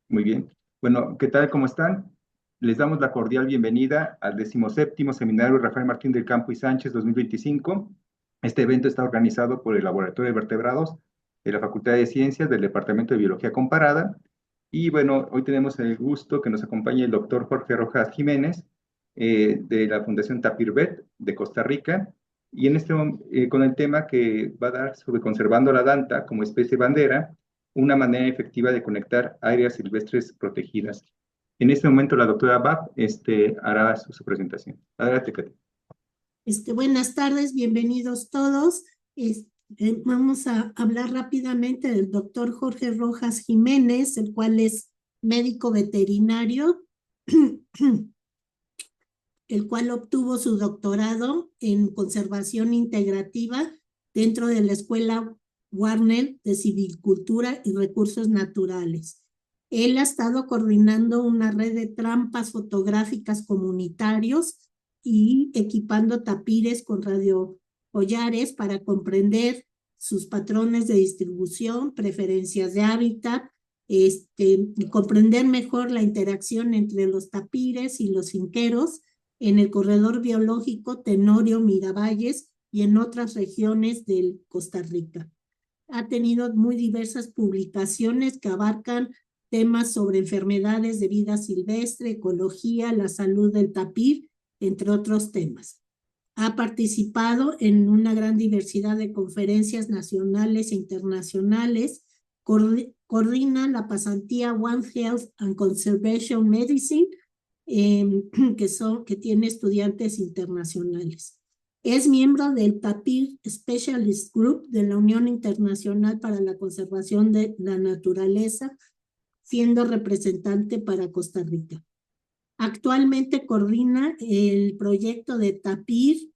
Muy bien. Bueno, ¿qué tal? ¿Cómo están? Les damos la cordial bienvenida al 17º Seminario Rafael Martín del Campo y Sánchez 2025. Este evento está organizado por el Laboratorio de Vertebrados de la Facultad de Ciencias del Departamento de Biología Comparada. Y bueno, hoy tenemos el gusto que nos acompañe el doctor Jorge Rojas Jiménez de la Fundación Tapirbet de Costa Rica. Y con el tema que va a dar sobre conservando la danta como especie bandera, una manera efectiva de conectar áreas silvestres protegidas. En este momento la doctora Bab hará su presentación. Adelante, Katy. Buenas tardes, bienvenidos todos. Vamos a hablar rápidamente del doctor Jorge Rojas Jiménez, el cual es médico veterinario, el cual obtuvo su doctorado en conservación integrativa dentro de la Escuela Warner de Silvicultura y Recursos Naturales. Él ha estado coordinando una red de trampas fotográficas comunitarios y equipando tapires con radiocollares para comprender sus patrones de distribución, preferencias de hábitat, y comprender mejor la interacción entre los tapires y los finqueros en el corredor biológico Tenorio Miravalles y en otras regiones de Costa Rica. Ha tenido muy diversas publicaciones que abarcan temas sobre enfermedades de vida silvestre, ecología, la salud del tapir, entre otros temas. Ha participado en una gran diversidad de conferencias nacionales e internacionales, coordina la pasantía One Health and Conservation Medicine, que tiene estudiantes internacionales. Es miembro del Tapir Specialist Group de la Unión Internacional para la Conservación de la Naturaleza, siendo representante para Costa Rica. Actualmente coordina el proyecto de Tapir,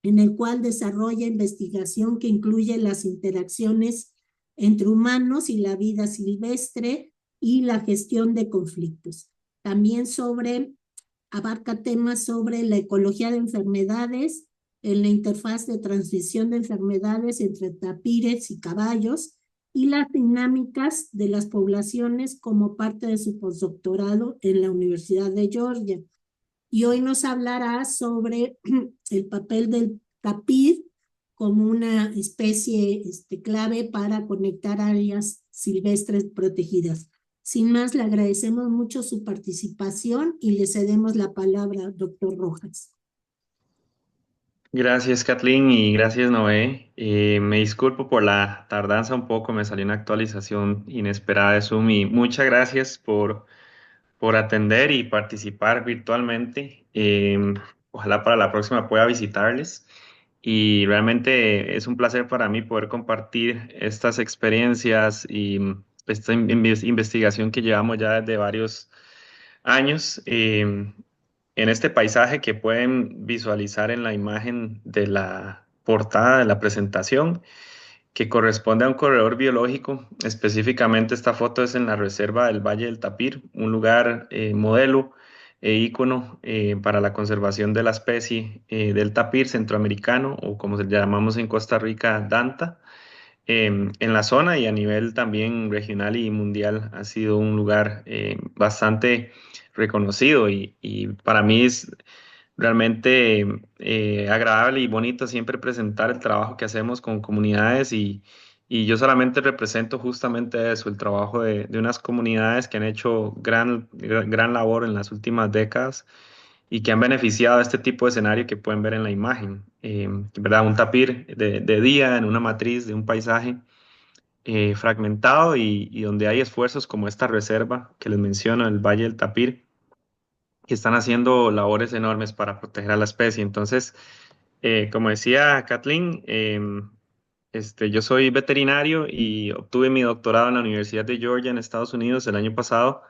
en el cual desarrolla investigación que incluye las interacciones entre humanos y la vida silvestre y la gestión de conflictos. También abarca temas sobre la ecología de enfermedades, en la interfaz de transmisión de enfermedades entre tapires y caballos y las dinámicas de las poblaciones como parte de su postdoctorado en la Universidad de Georgia. Y hoy nos hablará sobre el papel del tapir como una especie clave para conectar áreas silvestres protegidas. Sin más, le agradecemos mucho su participación y le cedemos la palabra, doctor Rojas. Gracias, Kathleen, y gracias, Noé. Me disculpo por la tardanza un poco, me salió una actualización inesperada de Zoom y muchas gracias por atender y participar virtualmente. Ojalá para la próxima pueda visitarles y realmente es un placer para mí poder compartir estas experiencias y esta investigación que llevamos ya desde varios años. En este paisaje que pueden visualizar en la imagen de la portada de la presentación, que corresponde a un corredor biológico. Específicamente esta foto es en la reserva del Valle del Tapir, un lugar modelo e ícono para la conservación de la especie del tapir centroamericano, o como se llamamos en Costa Rica, Danta. En la zona y a nivel también regional y mundial ha sido un lugar bastante reconocido y para mí es realmente agradable y bonito siempre presentar el trabajo que hacemos con comunidades y yo solamente represento justamente eso, el trabajo de unas comunidades que han hecho gran labor en las últimas décadas y que han beneficiado de este tipo de escenario que pueden ver en la imagen. ¿Verdad? Un tapir de día en una matriz de un paisaje fragmentado y donde hay esfuerzos como esta reserva que les menciono, el Valle del Tapir, que están haciendo labores enormes para proteger a la especie. Entonces, como decía Kathleen, yo soy veterinario y obtuve mi doctorado en la Universidad de Georgia en Estados Unidos el año pasado,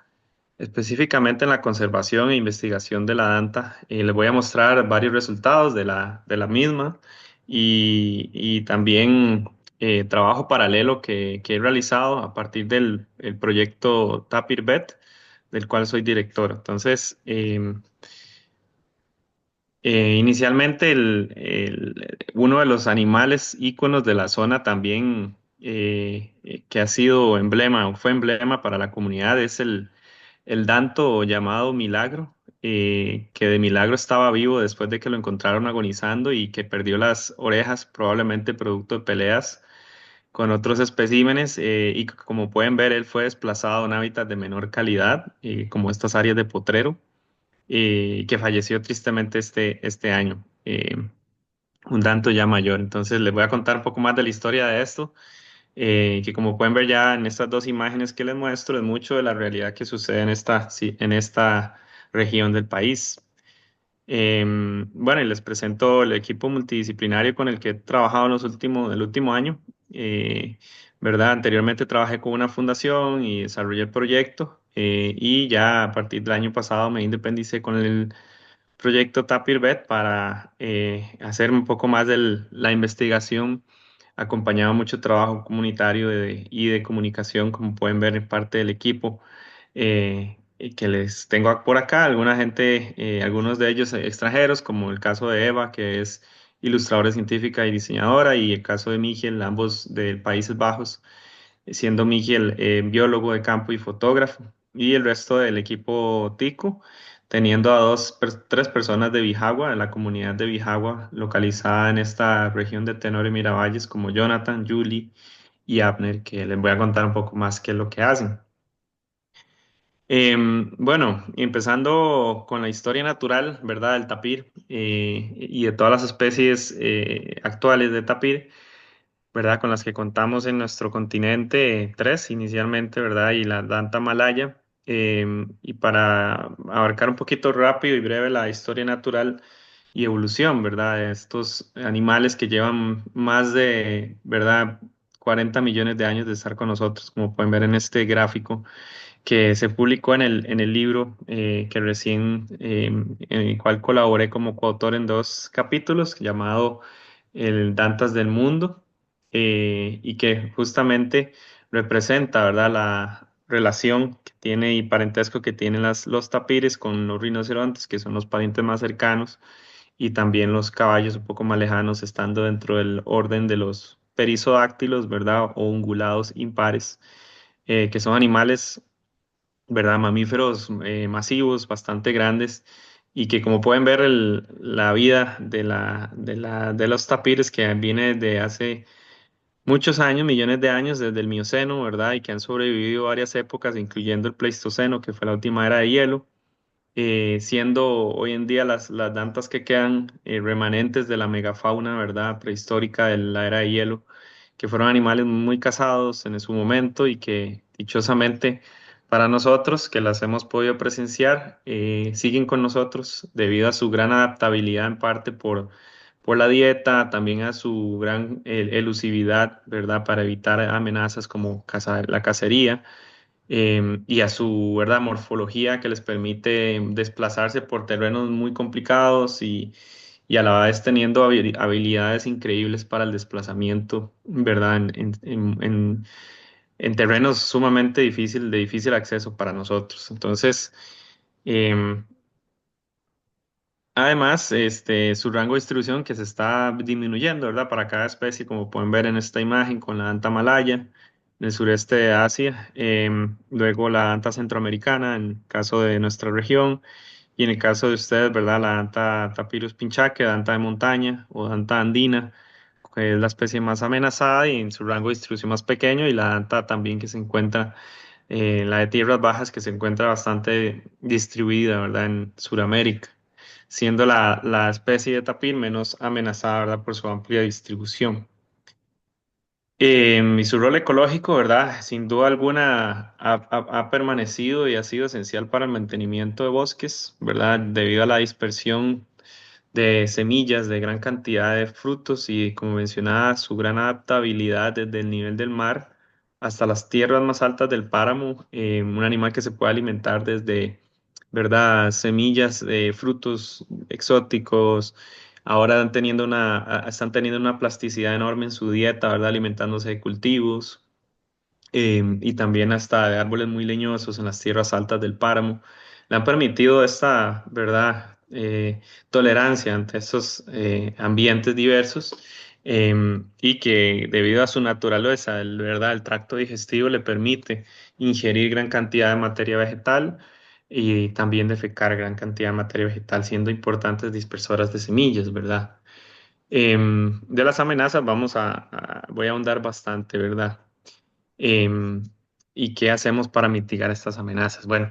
específicamente en la conservación e investigación de la danta. Les voy a mostrar varios resultados de la misma y también trabajo paralelo que he realizado a partir del el proyecto TapirVet, del cual soy director. Entonces, inicialmente uno de los animales íconos de la zona también que ha sido emblema o fue emblema para la comunidad es el danto llamado Milagro, que de milagro estaba vivo después de que lo encontraron agonizando y que perdió las orejas, probablemente producto de peleas con otros especímenes, y como pueden ver, él fue desplazado a un hábitat de menor calidad, como estas áreas de potrero, que falleció tristemente este año, un tanto ya mayor. Entonces les voy a contar un poco más de la historia de esto, que como pueden ver ya en estas dos imágenes que les muestro, es mucho de la realidad que sucede en sí, en esta región del país. Bueno, y les presento el equipo multidisciplinario con el que he trabajado en el último año. Eh, ¿Verdad? Anteriormente trabajé con una fundación y desarrollé el proyecto, y ya a partir del año pasado me independicé con el proyecto Tapir Vet para hacer un poco más de la investigación, acompañado mucho trabajo comunitario y de comunicación, como pueden ver en parte del equipo, y que les tengo por acá. Alguna gente, algunos de ellos extranjeros, como el caso de Eva, que es ilustradora científica y diseñadora, y el caso de Miguel, ambos de Países Bajos, siendo Miguel biólogo de campo y fotógrafo, y el resto del equipo Tico, teniendo a tres personas de Bijagua, de la comunidad de Bijagua, localizada en esta región de Tenor y Miravalles, como Jonathan, Julie y Abner, que les voy a contar un poco más qué es lo que hacen. Bueno, empezando con la historia natural, ¿verdad? Del tapir, y de todas las especies actuales de tapir, ¿verdad? Con las que contamos en nuestro continente, tres inicialmente, ¿verdad? Y la Danta Malaya. Y para abarcar un poquito rápido y breve la historia natural y evolución, ¿verdad? De estos animales que llevan más de, ¿verdad? 40 millones de años de estar con nosotros, como pueden ver en este gráfico que se publicó en el libro, que recién, en el cual colaboré como coautor en dos capítulos, llamado El Dantas del Mundo, y que justamente representa, ¿verdad?, la relación que tiene y parentesco que tienen los tapires con los rinocerontes, que son los parientes más cercanos, y también los caballos un poco más lejanos, estando dentro del orden de los perisodáctilos, ¿verdad?, o ungulados impares, que son animales, ¿verdad? Mamíferos masivos, bastante grandes, y que como pueden ver la vida de los tapires, que viene de hace muchos años, millones de años, desde el Mioceno, ¿verdad? Y que han sobrevivido varias épocas, incluyendo el Pleistoceno, que fue la última era de hielo, siendo hoy en día las dantas que quedan, remanentes de la megafauna, ¿verdad? Prehistórica de la era de hielo, que fueron animales muy cazados en su momento y que dichosamente para nosotros, que las hemos podido presenciar, siguen con nosotros debido a su gran adaptabilidad, en parte por la dieta, también a su gran elusividad, ¿verdad? Para evitar amenazas como la cacería, y a su, ¿verdad?, morfología, que les permite desplazarse por terrenos muy complicados, y a la vez teniendo habilidades increíbles para el desplazamiento, ¿verdad?, en terrenos sumamente de difícil acceso para nosotros. Entonces, em, además, su rango de distribución, que se está disminuyendo, ¿verdad? Para cada especie, como pueden ver en esta imagen, con la anta malaya en el sureste de Asia, luego la anta centroamericana, en el caso de nuestra región, y en el caso de ustedes, ¿verdad? La anta Tapirus pinchaque, la anta de montaña o anta andina, que es la especie más amenazada y en su rango de distribución más pequeño, y la anta también que se encuentra, la de tierras bajas, que se encuentra bastante distribuida, ¿verdad? En Sudamérica, siendo la especie de tapir menos amenazada, ¿verdad?, por su amplia distribución. Y su rol ecológico, ¿verdad?, sin duda alguna ha permanecido y ha sido esencial para el mantenimiento de bosques, ¿verdad?, debido a la dispersión de semillas de gran cantidad de frutos y, como mencionaba, su gran adaptabilidad desde el nivel del mar hasta las tierras más altas del páramo. Un animal que se puede alimentar desde, ¿verdad?, semillas de frutos exóticos. Ahora están teniendo una plasticidad enorme en su dieta, ¿verdad?, alimentándose de cultivos, y también hasta de árboles muy leñosos en las tierras altas del páramo. Le han permitido esta, ¿verdad?, tolerancia ante estos ambientes diversos, y que debido a su naturaleza, ¿verdad? El tracto digestivo le permite ingerir gran cantidad de materia vegetal y también defecar gran cantidad de materia vegetal, siendo importantes dispersoras de semillas, ¿verdad? De las amenazas voy a ahondar bastante, ¿verdad? Em, ¿Y qué hacemos para mitigar estas amenazas? Bueno,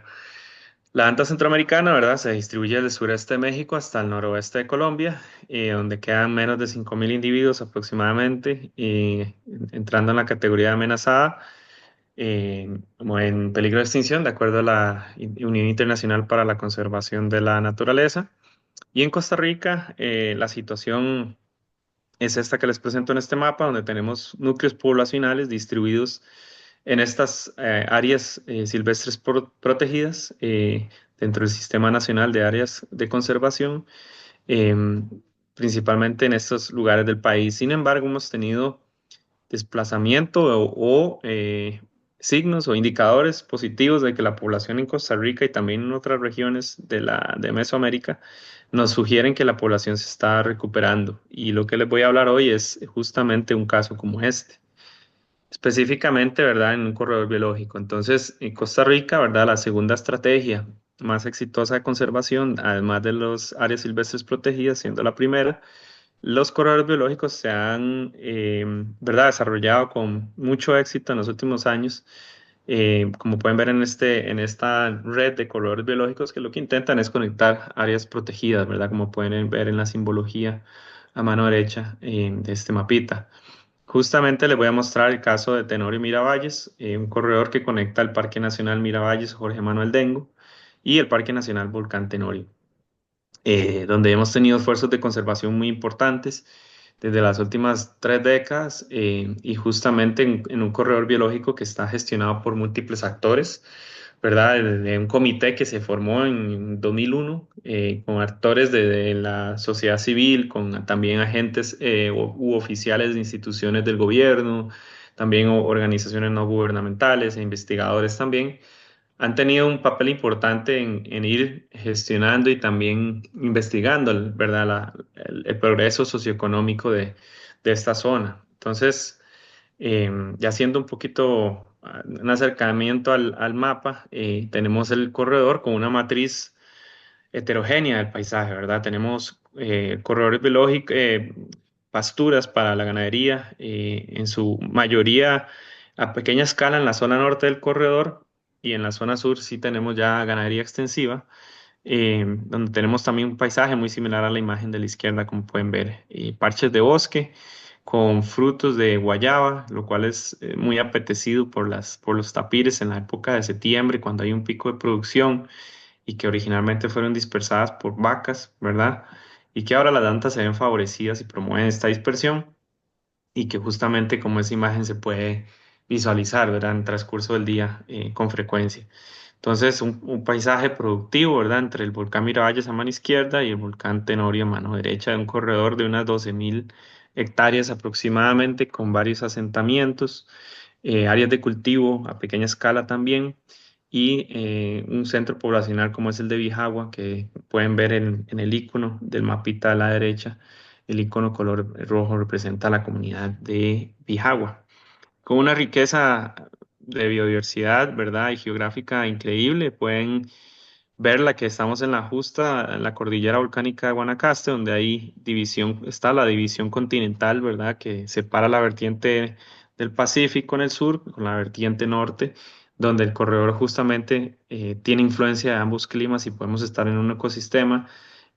la anta centroamericana, ¿verdad? Se distribuye desde el sureste de México hasta el noroeste de Colombia, donde quedan menos de 5.000 individuos aproximadamente, entrando en la categoría de amenazada, como en peligro de extinción, de acuerdo a la Unión Internacional para la Conservación de la Naturaleza. Y en Costa Rica, la situación es esta que les presento en este mapa, donde tenemos núcleos poblacionales distribuidos en estas áreas silvestres protegidas dentro del Sistema Nacional de Áreas de Conservación, principalmente en estos lugares del país. Sin embargo, hemos tenido desplazamiento o signos o indicadores positivos de que la población en Costa Rica y también en otras regiones de Mesoamérica nos sugieren que la población se está recuperando. Y lo que les voy a hablar hoy es justamente un caso como este. Específicamente, ¿verdad? En un corredor biológico. Entonces, en Costa Rica, ¿verdad? La segunda estrategia más exitosa de conservación, además de las áreas silvestres protegidas, siendo la primera, los corredores biológicos se han, ¿verdad? Desarrollado con mucho éxito en los últimos años. Como pueden ver en esta red de corredores biológicos, que lo que intentan es conectar áreas protegidas, ¿verdad? Como pueden ver en la simbología a mano derecha de este mapita. Justamente les voy a mostrar el caso de Tenorio Miravalles, un corredor que conecta el Parque Nacional Miravalles Jorge Manuel Dengo y el Parque Nacional Volcán Tenorio, donde hemos tenido esfuerzos de conservación muy importantes desde las últimas 3 décadas y justamente en un corredor biológico que está gestionado por múltiples actores, ¿verdad? De un comité que se formó en 2001 con actores de la sociedad civil, con también agentes u oficiales de instituciones del gobierno, también organizaciones no gubernamentales e investigadores también han tenido un papel importante en ir gestionando y también investigando, ¿verdad? El progreso socioeconómico de esta zona. Entonces, ya haciendo un poquito un acercamiento al mapa, tenemos el corredor con una matriz heterogénea del paisaje, ¿verdad? Tenemos corredores biológicos, pasturas para la ganadería, en su mayoría a pequeña escala en la zona norte del corredor y en la zona sur sí tenemos ya ganadería extensiva, donde tenemos también un paisaje muy similar a la imagen de la izquierda, como pueden ver, parches de bosque con frutos de guayaba, lo cual es muy apetecido por los tapires en la época de septiembre, cuando hay un pico de producción y que originalmente fueron dispersadas por vacas, ¿verdad? Y que ahora las dantas se ven favorecidas y promueven esta dispersión y que justamente como esa imagen se puede visualizar, ¿verdad? En el transcurso del día con frecuencia. Entonces, un paisaje productivo, ¿verdad? Entre el volcán Miravalles a mano izquierda y el volcán Tenorio a mano derecha, de un corredor de unas 12.000 hectáreas aproximadamente, con varios asentamientos, áreas de cultivo a pequeña escala también, y un centro poblacional como es el de Bijagua, que pueden ver en el icono del mapita a la derecha. El icono color rojo representa a la comunidad de Bijagua, con una riqueza de biodiversidad, ¿verdad? Y geográfica increíble. Pueden ver la que estamos en la justa, en la cordillera volcánica de Guanacaste, donde hay división, está la división continental, ¿verdad? Que separa la vertiente del Pacífico en el sur con la vertiente norte, donde el corredor justamente tiene influencia de ambos climas y podemos estar en un ecosistema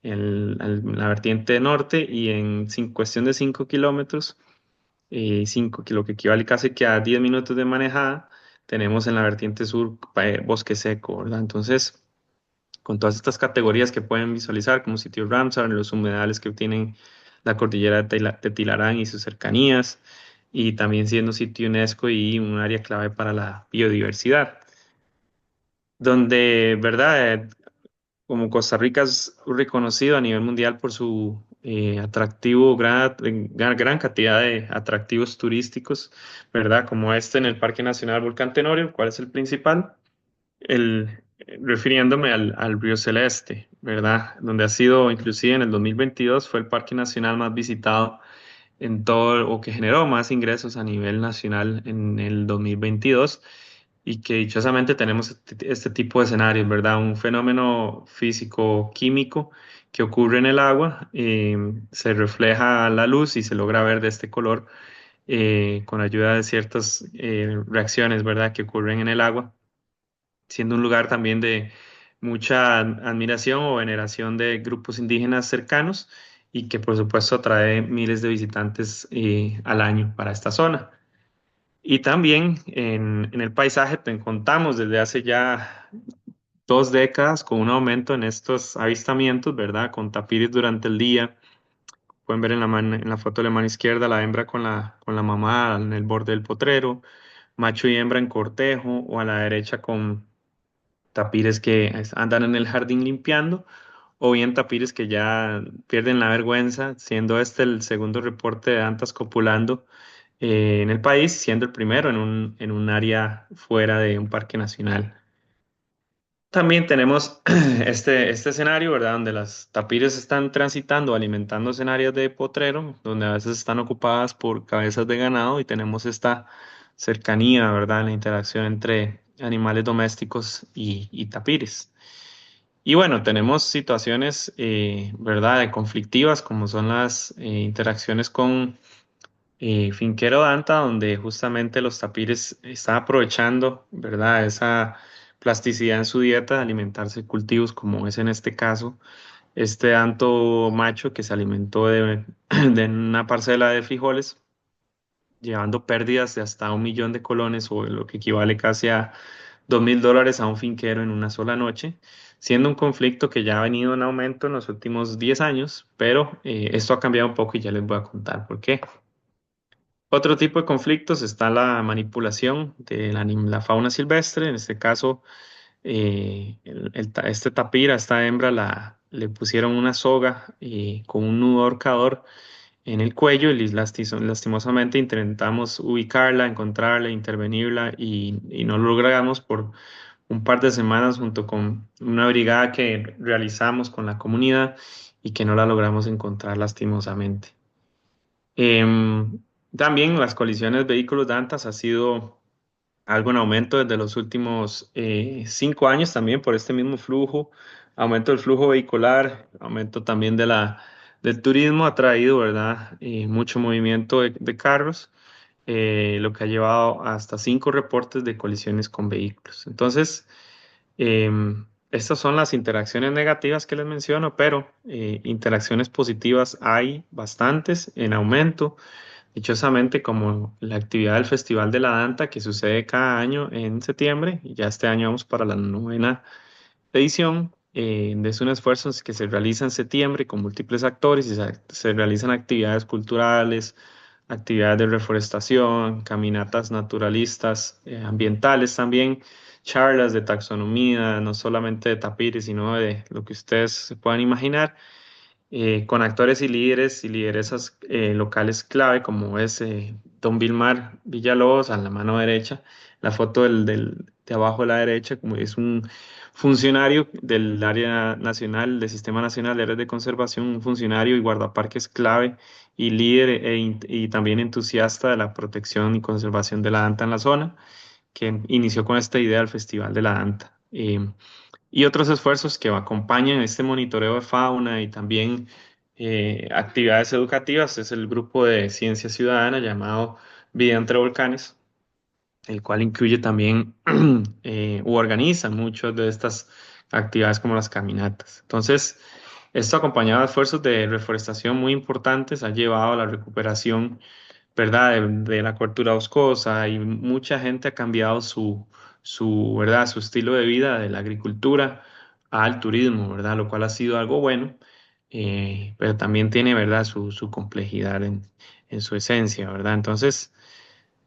en la vertiente norte y cuestión de 5 kilómetros, lo que equivale casi que a 10 minutos de manejada, tenemos en la vertiente sur bosque seco, ¿verdad? Entonces, con todas estas categorías que pueden visualizar, como sitio Ramsar, los humedales que tienen la cordillera de Tilarán y sus cercanías, y también siendo sitio UNESCO y un área clave para la biodiversidad, donde, ¿verdad? Como Costa Rica es reconocido a nivel mundial por su atractivo, gran cantidad de atractivos turísticos, ¿verdad? Como este en el Parque Nacional Volcán Tenorio, ¿cuál es el principal? Refiriéndome al Río Celeste, ¿verdad? Donde ha sido, inclusive en el 2022, fue el parque nacional más visitado en todo, o que generó más ingresos a nivel nacional en el 2022 y que dichosamente tenemos este tipo de escenarios, ¿verdad? Un fenómeno físico-químico que ocurre en el agua, se refleja la luz y se logra ver de este color con ayuda de ciertas reacciones, ¿verdad? Que ocurren en el agua, siendo un lugar también de mucha admiración o veneración de grupos indígenas cercanos y que por supuesto atrae miles de visitantes al año para esta zona. Y también en el paisaje contamos desde hace ya 2 décadas con un aumento en estos avistamientos, ¿verdad? Con tapires durante el día. Pueden ver en la foto de la mano izquierda la hembra con la mamá en el borde del potrero, macho y hembra en cortejo, o a la derecha con tapires que andan en el jardín limpiando, o bien tapires que ya pierden la vergüenza, siendo este el segundo reporte de antas copulando en el país, siendo el primero en un área fuera de un parque nacional. También tenemos este escenario, ¿verdad? Donde las tapires están transitando, alimentándose en áreas de potrero, donde a veces están ocupadas por cabezas de ganado y tenemos esta cercanía, ¿verdad? La interacción entre animales domésticos y tapires. Y bueno, tenemos situaciones, ¿verdad? De conflictivas, como son las interacciones con Finquero Danta, donde justamente los tapires están aprovechando, ¿verdad? Esa plasticidad en su dieta de alimentarse de cultivos, como es en este caso, este anto macho que se alimentó de una parcela de frijoles, llevando pérdidas de hasta 1 millón de colones, o lo que equivale casi a $2.000 a un finquero en una sola noche, siendo un conflicto que ya ha venido en aumento en los últimos 10 años, pero esto ha cambiado un poco y ya les voy a contar por qué. Otro tipo de conflictos está la manipulación de la fauna silvestre. En este caso, este tapir, a esta hembra le pusieron una soga con un nudo ahorcador en el cuello y lastimosamente intentamos ubicarla, encontrarla, intervenirla y no lo logramos por un par de semanas junto con una brigada que realizamos con la comunidad y que no la logramos encontrar lastimosamente. Em, También las colisiones vehículos-dantas ha sido algo en aumento desde los últimos 5 años también por este mismo flujo, aumento del flujo vehicular, aumento también del turismo ha traído, ¿verdad? Mucho movimiento de carros, lo que ha llevado hasta 5 reportes de colisiones con vehículos. Entonces, estas son las interacciones negativas que les menciono, pero interacciones positivas hay bastantes en aumento. Dichosamente, como la actividad del Festival de la Danta que sucede cada año en septiembre, y ya este año vamos para la 9ª edición, es un esfuerzo que se realiza en septiembre con múltiples actores y se realizan actividades culturales, actividades de reforestación, caminatas naturalistas, ambientales también, charlas de taxonomía, no solamente de tapires, sino de lo que ustedes se puedan imaginar con actores y líderes y lideresas locales clave, como es Don Vilmar Villalobos a la mano derecha, la foto de abajo a la derecha, como es un funcionario del área nacional, del Sistema Nacional de Áreas de Conservación, un funcionario y guardaparques clave y líder y también entusiasta de la protección y conservación de la danta en la zona, que inició con esta idea del Festival de la Danta. Y otros esfuerzos que acompañan este monitoreo de fauna y también actividades educativas es el grupo de ciencia ciudadana llamado Vida entre Volcanes, el cual incluye también u organiza muchas de estas actividades como las caminatas. Entonces, esto acompañado de esfuerzos de reforestación muy importantes ha llevado a la recuperación, ¿verdad? De la cobertura boscosa y mucha gente ha cambiado ¿verdad? Su estilo de vida de la agricultura al turismo, ¿verdad? Lo cual ha sido algo bueno, pero también tiene, ¿verdad? Su complejidad en su esencia, ¿verdad? Entonces,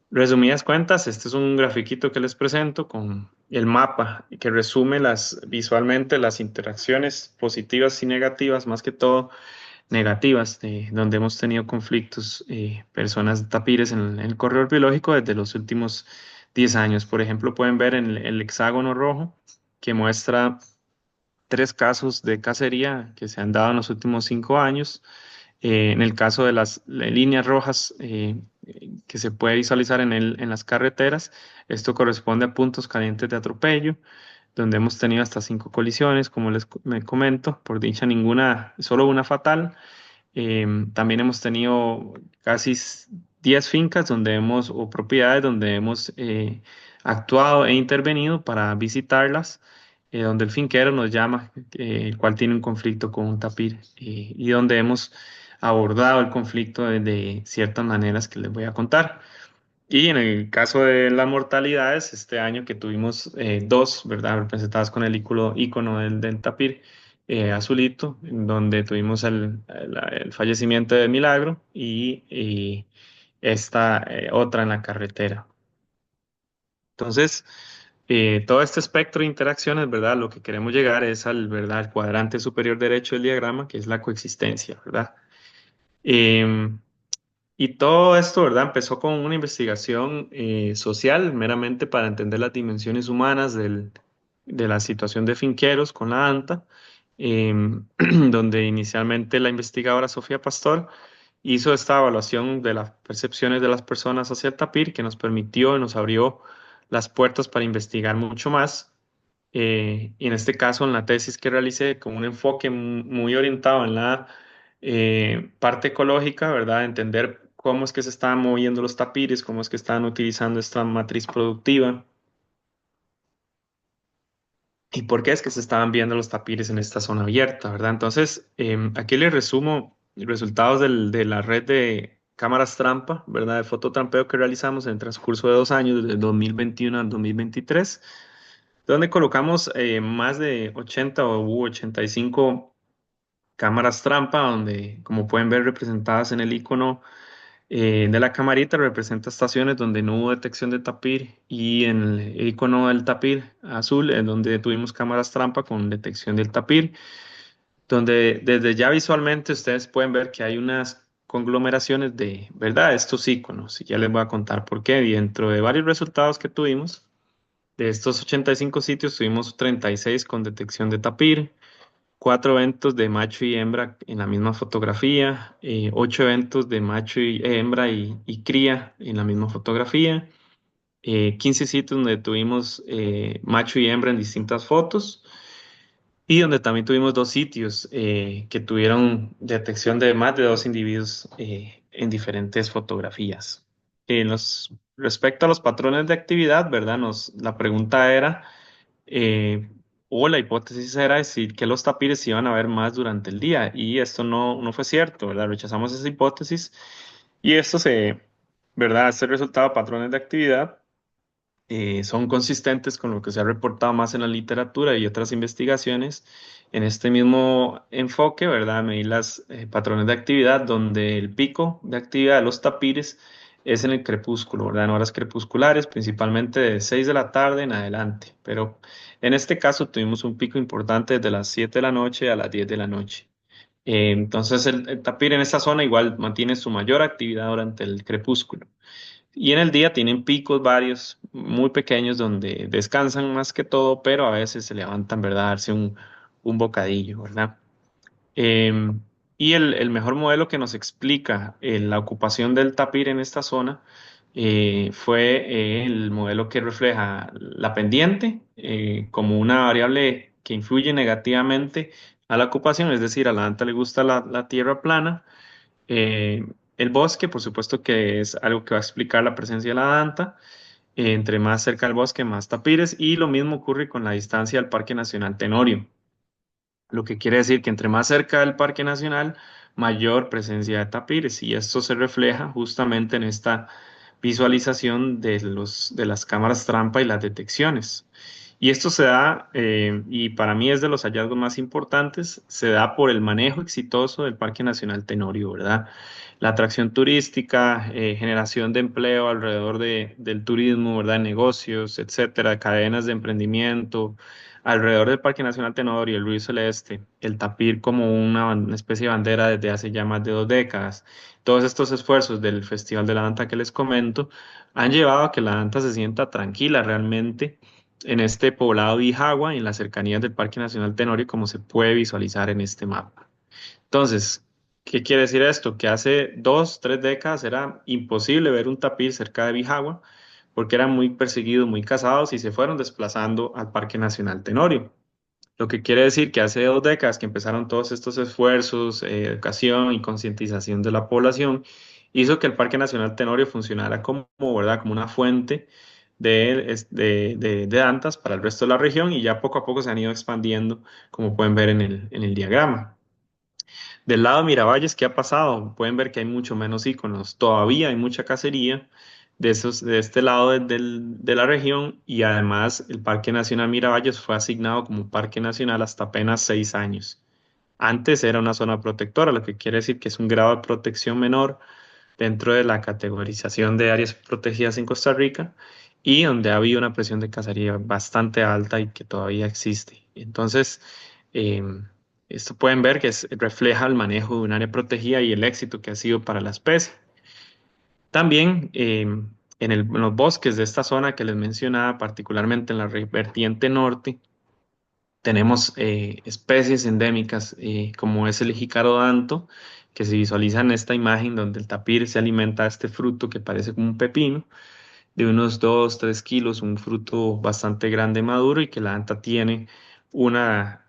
resumidas cuentas, este es un grafiquito que les presento con el mapa que resume visualmente las interacciones positivas y negativas, más que todo negativas, donde hemos tenido conflictos, personas tapires en el corredor biológico desde los últimos 10 años. Por ejemplo, pueden ver en el hexágono rojo que muestra 3 casos de cacería que se han dado en los últimos 5 años En el caso de las líneas rojas que se puede visualizar en las carreteras, esto corresponde a puntos calientes de atropello, donde hemos tenido hasta 5 colisiones, como me comento, por dicha ninguna, solo una fatal. También hemos tenido casi 10 fincas donde o propiedades donde hemos actuado e intervenido para visitarlas, donde el finquero nos llama, el cual tiene un conflicto con un tapir, y donde hemos abordado el conflicto de ciertas maneras que les voy a contar. Y en el caso de las mortalidades, este año que tuvimos dos, ¿verdad? Representadas con el icono del tapir azulito, en donde tuvimos el fallecimiento de Milagro y esta otra en la carretera. Entonces, todo este espectro de interacciones, ¿verdad? Lo que queremos llegar es ¿verdad? Al cuadrante superior derecho del diagrama, que es la coexistencia, ¿verdad? Em, y todo esto, ¿verdad? Empezó con una investigación social, meramente para entender las dimensiones humanas de la situación de finqueros con la ANTA, donde inicialmente la investigadora Sofía Pastor hizo esta evaluación de las percepciones de las personas hacia el tapir, que nos permitió y nos abrió las puertas para investigar mucho más. Y en este caso, en la tesis que realicé, con un enfoque muy orientado en la parte ecológica, ¿verdad? Entender cómo es que se estaban moviendo los tapires, cómo es que estaban utilizando esta matriz productiva y por qué es que se estaban viendo los tapires en esta zona abierta, ¿verdad? Entonces, aquí les resumo resultados de la red de cámaras trampa, ¿verdad? De fototrampeo que realizamos en el transcurso de 2 años, desde 2021 al 2023, donde colocamos más de 80 u 85 cámaras trampa, donde, como pueden ver representadas en el icono de la camarita, representa estaciones donde no hubo detección de tapir, y en el icono del tapir azul es donde tuvimos cámaras trampa con detección del tapir, donde desde ya visualmente ustedes pueden ver que hay unas conglomeraciones de, ¿verdad? Estos iconos, y ya les voy a contar por qué. Y dentro de varios resultados que tuvimos, de estos 85 sitios, tuvimos 36 con detección de tapir, 4 eventos de macho y hembra en la misma fotografía, 8 eventos de macho y hembra y cría en la misma fotografía, 15 sitios donde tuvimos macho y hembra en distintas fotos, y donde también tuvimos 2 sitios que tuvieron detección de más de 2 individuos en diferentes fotografías. Respecto a los patrones de actividad, ¿verdad? La pregunta era eh, o la hipótesis era decir que los tapires se iban a ver más durante el día, y esto no fue cierto, ¿verdad? Rechazamos esa hipótesis, y ¿verdad? Este resultado, patrones de actividad, son consistentes con lo que se ha reportado más en la literatura y otras investigaciones en este mismo enfoque, ¿verdad? Medir las patrones de actividad, donde el pico de actividad de los tapires es en el crepúsculo, ¿verdad? En horas crepusculares, principalmente de 6 de la tarde en adelante. Pero en este caso tuvimos un pico importante desde las 7 de la noche a las 10 de la noche. Entonces el tapir en esta zona igual mantiene su mayor actividad durante el crepúsculo. Y en el día tienen picos varios, muy pequeños, donde descansan más que todo, pero a veces se levantan, ¿verdad? A darse un bocadillo, ¿verdad? Eh, y el mejor modelo que nos explica la ocupación del tapir en esta zona fue el modelo que refleja la pendiente como una variable que influye negativamente a la ocupación, es decir, a la anta le gusta la tierra plana. El bosque, por supuesto que es algo que va a explicar la presencia de la danta. Entre más cerca del bosque, más tapires. Y lo mismo ocurre con la distancia al Parque Nacional Tenorio, lo que quiere decir que entre más cerca del Parque Nacional, mayor presencia de tapires. Y esto se refleja justamente en esta visualización de las cámaras trampa y las detecciones. Y esto se da, y para mí es de los hallazgos más importantes, se da por el manejo exitoso del Parque Nacional Tenorio, ¿verdad? La atracción turística, generación de empleo alrededor del turismo, ¿verdad? Negocios, etcétera, cadenas de emprendimiento, alrededor del Parque Nacional Tenorio, el Ruiz Celeste, el tapir como una especie de bandera desde hace ya más de 2 décadas. Todos estos esfuerzos del Festival de la Danta que les comento han llevado a que la Danta se sienta tranquila realmente en este poblado de Ijagua, en las cercanías del Parque Nacional Tenorio, como se puede visualizar en este mapa. Entonces, ¿Qué quiere decir esto? Que hace 2, 3 décadas era imposible ver un tapir cerca de Bijagua porque eran muy perseguidos, muy cazados y se fueron desplazando al Parque Nacional Tenorio. Lo que quiere decir que hace 2 décadas que empezaron todos estos esfuerzos, educación y concientización de la población, hizo que el Parque Nacional Tenorio funcionara como, ¿verdad? Como una fuente de dantas para el resto de la región y ya poco a poco se han ido expandiendo, como pueden ver en el diagrama. Del lado de Miravalles, ¿qué ha pasado? Pueden ver que hay mucho menos íconos. Todavía hay mucha cacería de este lado de la región y además el Parque Nacional Miravalles fue asignado como parque nacional hasta apenas 6 años. Antes era una zona protectora, lo que quiere decir que es un grado de protección menor dentro de la categorización de áreas protegidas en Costa Rica y donde ha habido una presión de cacería bastante alta y que todavía existe. Entonces, eh, esto pueden ver que refleja el manejo de un área protegida y el éxito que ha sido para la especie. También en los bosques de esta zona que les mencionaba, particularmente en la vertiente norte, tenemos especies endémicas como es el jicarodanto, que se visualiza en esta imagen donde el tapir se alimenta de este fruto que parece como un pepino, de unos 2, 3 kilos, un fruto bastante grande maduro y que la anta tiene una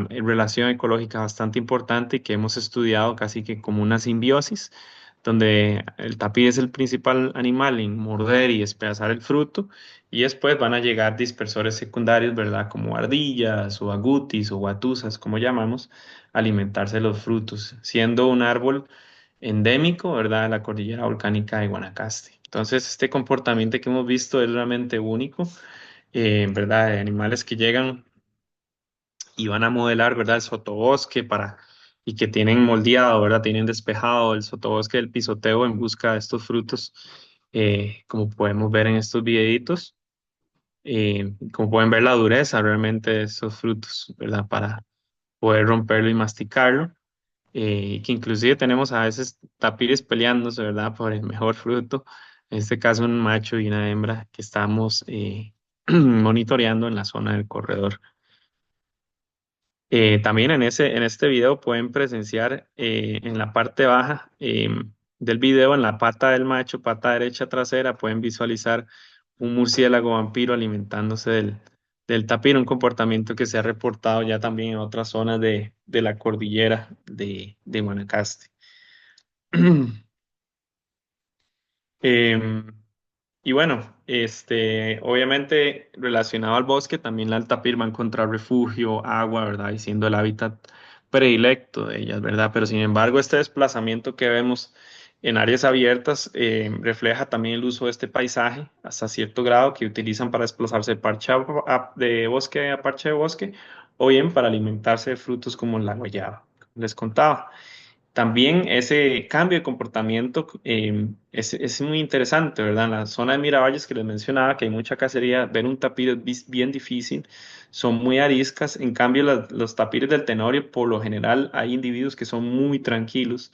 relación ecológica bastante importante y que hemos estudiado casi que como una simbiosis, donde el tapir es el principal animal en morder y despedazar el fruto y después van a llegar dispersores secundarios, ¿verdad? Como ardillas o agutis o guatusas, como llamamos, a alimentarse de los frutos, siendo un árbol endémico, ¿verdad? De la cordillera volcánica de Guanacaste. Entonces, este comportamiento que hemos visto es realmente único, ¿verdad? De animales que llegan y van a modelar, ¿verdad? El sotobosque y que tienen moldeado, ¿verdad? Tienen despejado el sotobosque del pisoteo en busca de estos frutos, como podemos ver en estos videitos. Como pueden ver la dureza realmente de estos frutos, ¿verdad? Para poder romperlo y masticarlo. Que inclusive tenemos a veces tapires peleándose, ¿verdad? Por el mejor fruto. En este caso, un macho y una hembra que estamos monitoreando en la zona del corredor. También en este video pueden presenciar en la parte baja del video, en la pata del macho, pata derecha trasera, pueden visualizar un murciélago vampiro alimentándose del tapir, un comportamiento que se ha reportado ya también en otras zonas de la cordillera de Guanacaste. Em, y bueno, obviamente relacionado al bosque, también la altapir va a encontrar refugio, agua, ¿verdad? Y siendo el hábitat predilecto de ellas, ¿verdad? Pero sin embargo, este desplazamiento que vemos en áreas abiertas refleja también el uso de este paisaje hasta cierto grado que utilizan para desplazarse de bosque a parche de bosque o bien para alimentarse de frutos como la guayaba, como les contaba. También ese cambio de comportamiento es muy interesante, ¿verdad? En la zona de Miravalles que les mencionaba, que hay mucha cacería, ver un tapir es bien difícil, son muy ariscas. En cambio, los tapires del Tenorio, por lo general, hay individuos que son muy tranquilos.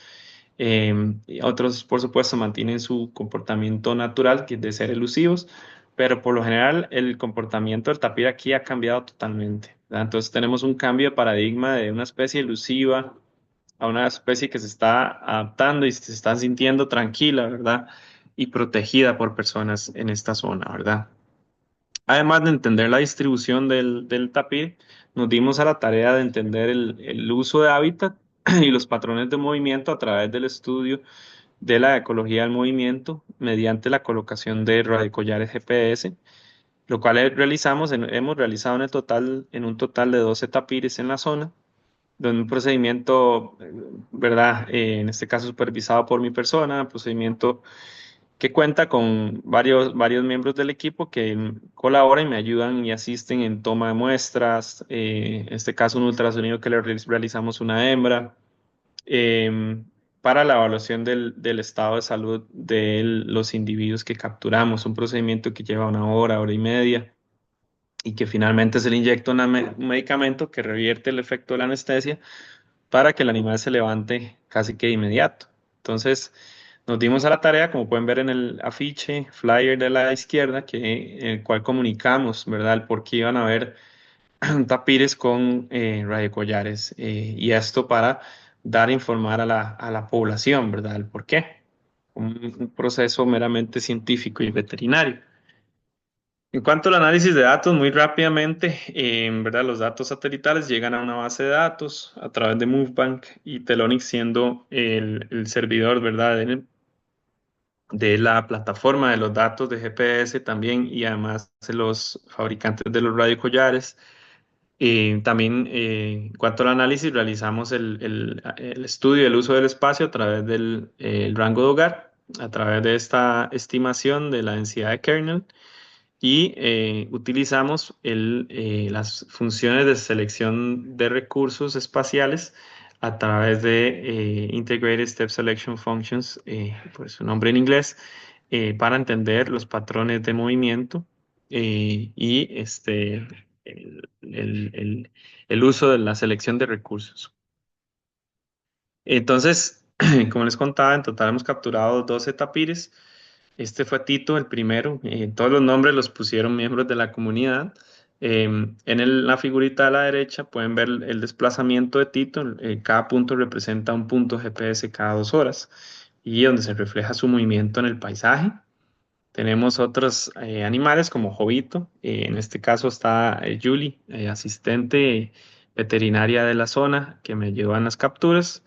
Y otros, por supuesto, mantienen su comportamiento natural, que es de ser elusivos, pero por lo general el comportamiento del tapir aquí ha cambiado totalmente, ¿verdad? Entonces tenemos un cambio de paradigma de una especie elusiva a una especie que se está adaptando y se está sintiendo tranquila, ¿verdad? Y protegida por personas en esta zona, ¿verdad? Además de entender la distribución del tapir, nos dimos a la tarea de entender el uso de hábitat y los patrones de movimiento a través del estudio de la ecología del movimiento mediante la colocación de radiocollares GPS, lo cual hemos realizado en un total de 12 tapires en la zona donde un procedimiento, ¿verdad? En este caso supervisado por mi persona, procedimiento que cuenta con varios miembros del equipo que colaboran y me ayudan y asisten en toma de muestras, en este caso un ultrasonido que le realizamos a una hembra, eh, para la evaluación del estado de salud de los individuos que capturamos, un procedimiento que lleva una hora, hora y media y que finalmente se le inyecta un medicamento que revierte el efecto de la anestesia para que el animal se levante casi que de inmediato. Entonces, nos dimos a la tarea, como pueden ver en el afiche, flyer de la izquierda, el cual comunicamos, ¿verdad?, el por qué iban a haber tapires con radiocollares. Y esto para dar a informar a la población, ¿verdad? El por qué. Un proceso meramente científico y veterinario. En cuanto al análisis de datos, muy rápidamente, ¿verdad? Los datos satelitales llegan a una base de datos a través de Movebank y Telonix siendo el servidor, ¿verdad? De la plataforma de los datos de GPS también y además de los fabricantes de los radiocollares. También en cuanto al análisis, realizamos el estudio del uso del espacio a través del el rango de hogar, a través de esta estimación de la densidad de kernel y utilizamos las funciones de selección de recursos espaciales a través de Integrated Step Selection Functions, por su nombre en inglés, para entender los patrones de movimiento y el uso de la selección de recursos. Entonces, como les contaba, en total hemos capturado 12 tapires. Este fue Tito, el primero. Todos los nombres los pusieron miembros de la comunidad. La figurita de la derecha pueden ver el desplazamiento de Tito. Cada punto representa un punto GPS cada 2 horas y donde se refleja su movimiento en el paisaje. Tenemos otros animales como Jovito. En este caso está Julie, asistente veterinaria de la zona, que me ayudó en las capturas.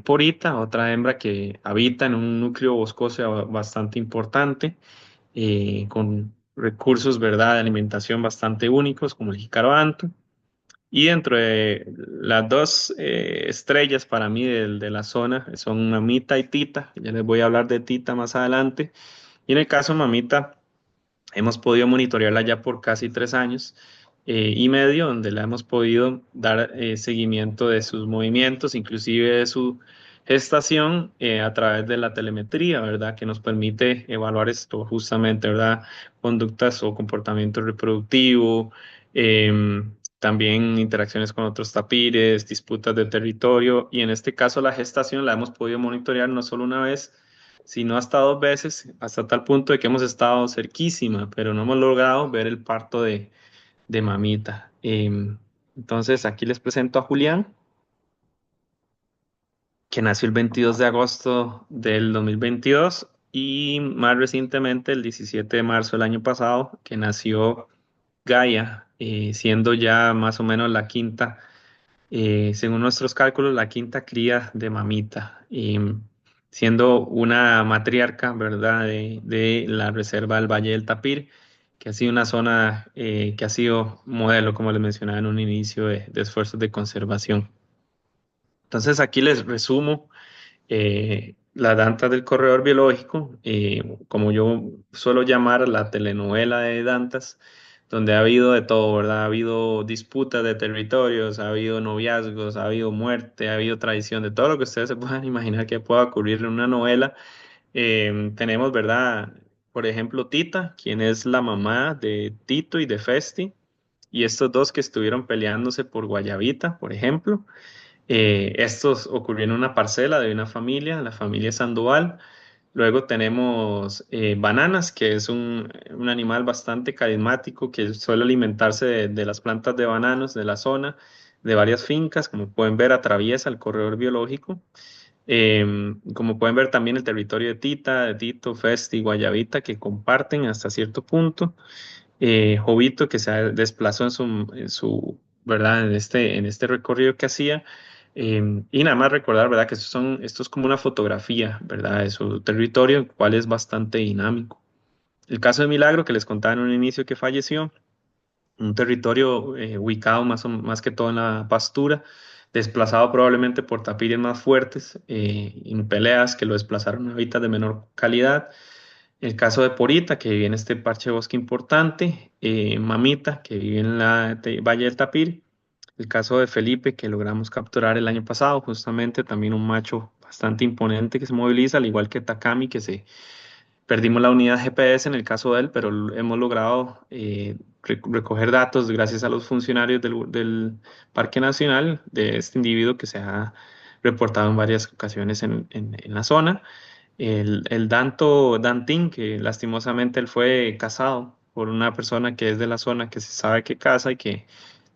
Porita, otra hembra que habita en un núcleo boscoso bastante importante, con recursos, ¿verdad?, de alimentación bastante únicos, como el jícaro. Y dentro de las dos estrellas para mí de la zona son Mamita y Tita. Ya les voy a hablar de Tita más adelante. Y en el caso de Mamita, hemos podido monitorearla ya por casi 3 años y medio, donde le hemos podido dar seguimiento de sus movimientos, inclusive de su gestación a través de la telemetría, ¿verdad? Que nos permite evaluar esto justamente, ¿verdad? Conductas o comportamiento reproductivo, también interacciones con otros tapires, disputas de territorio, y en este caso la gestación la hemos podido monitorear no solo una vez, sino hasta 2 veces, hasta tal punto de que hemos estado cerquísima, pero no hemos logrado ver el parto de Mamita. Entonces, aquí les presento a Julián, que nació el 22 de agosto del 2022 y más recientemente, el 17 de marzo del año pasado, que nació Gaia, siendo ya más o menos la quinta, según nuestros cálculos, la quinta cría de Mamita, siendo una matriarca, ¿verdad?, de la reserva del Valle del Tapir, que ha sido una zona que ha sido modelo, como les mencionaba en un inicio, de esfuerzos de conservación. Entonces, aquí les resumo la Dantas del corredor biológico, como yo suelo llamar la telenovela de Dantas, donde ha habido de todo, ¿verdad? Ha habido disputas de territorios, ha habido noviazgos, ha habido muerte, ha habido traición, de todo lo que ustedes se puedan imaginar que pueda ocurrir en una novela. Tenemos, ¿verdad? Por ejemplo, Tita, quien es la mamá de Tito y de Festi, y estos dos que estuvieron peleándose por Guayabita, por ejemplo. Estos ocurrieron en una parcela de una familia, la familia Sandoval. Luego tenemos Bananas, que es un animal bastante carismático que suele alimentarse de las plantas de bananos de la zona, de varias fincas. Como pueden ver, atraviesa el corredor biológico. Como pueden ver también el territorio de Tita, de Tito, Festi, Guayabita, que comparten hasta cierto punto. Jovito, que se desplazó ¿verdad? En este recorrido que hacía. Y nada más recordar, ¿verdad? Que esto es como una fotografía, ¿verdad? De su territorio, el cual es bastante dinámico. El caso de Milagro, que les contaba en un inicio que falleció, un territorio ubicado más que todo en la pastura, desplazado probablemente por tapires más fuertes, en peleas que lo desplazaron a hábitats de menor calidad. El caso de Porita, que vive en este parche de bosque importante, Mamita, que vive en la Valle del Tapir. El caso de Felipe, que logramos capturar el año pasado, justamente también un macho bastante imponente que se moviliza, al igual que Takami, perdimos la unidad GPS en el caso de él, pero hemos logrado recoger datos gracias a los funcionarios del Parque Nacional de este individuo que se ha reportado en varias ocasiones en la zona. El Dantín, que lastimosamente él fue casado por una persona que es de la zona, que se sabe que casa y que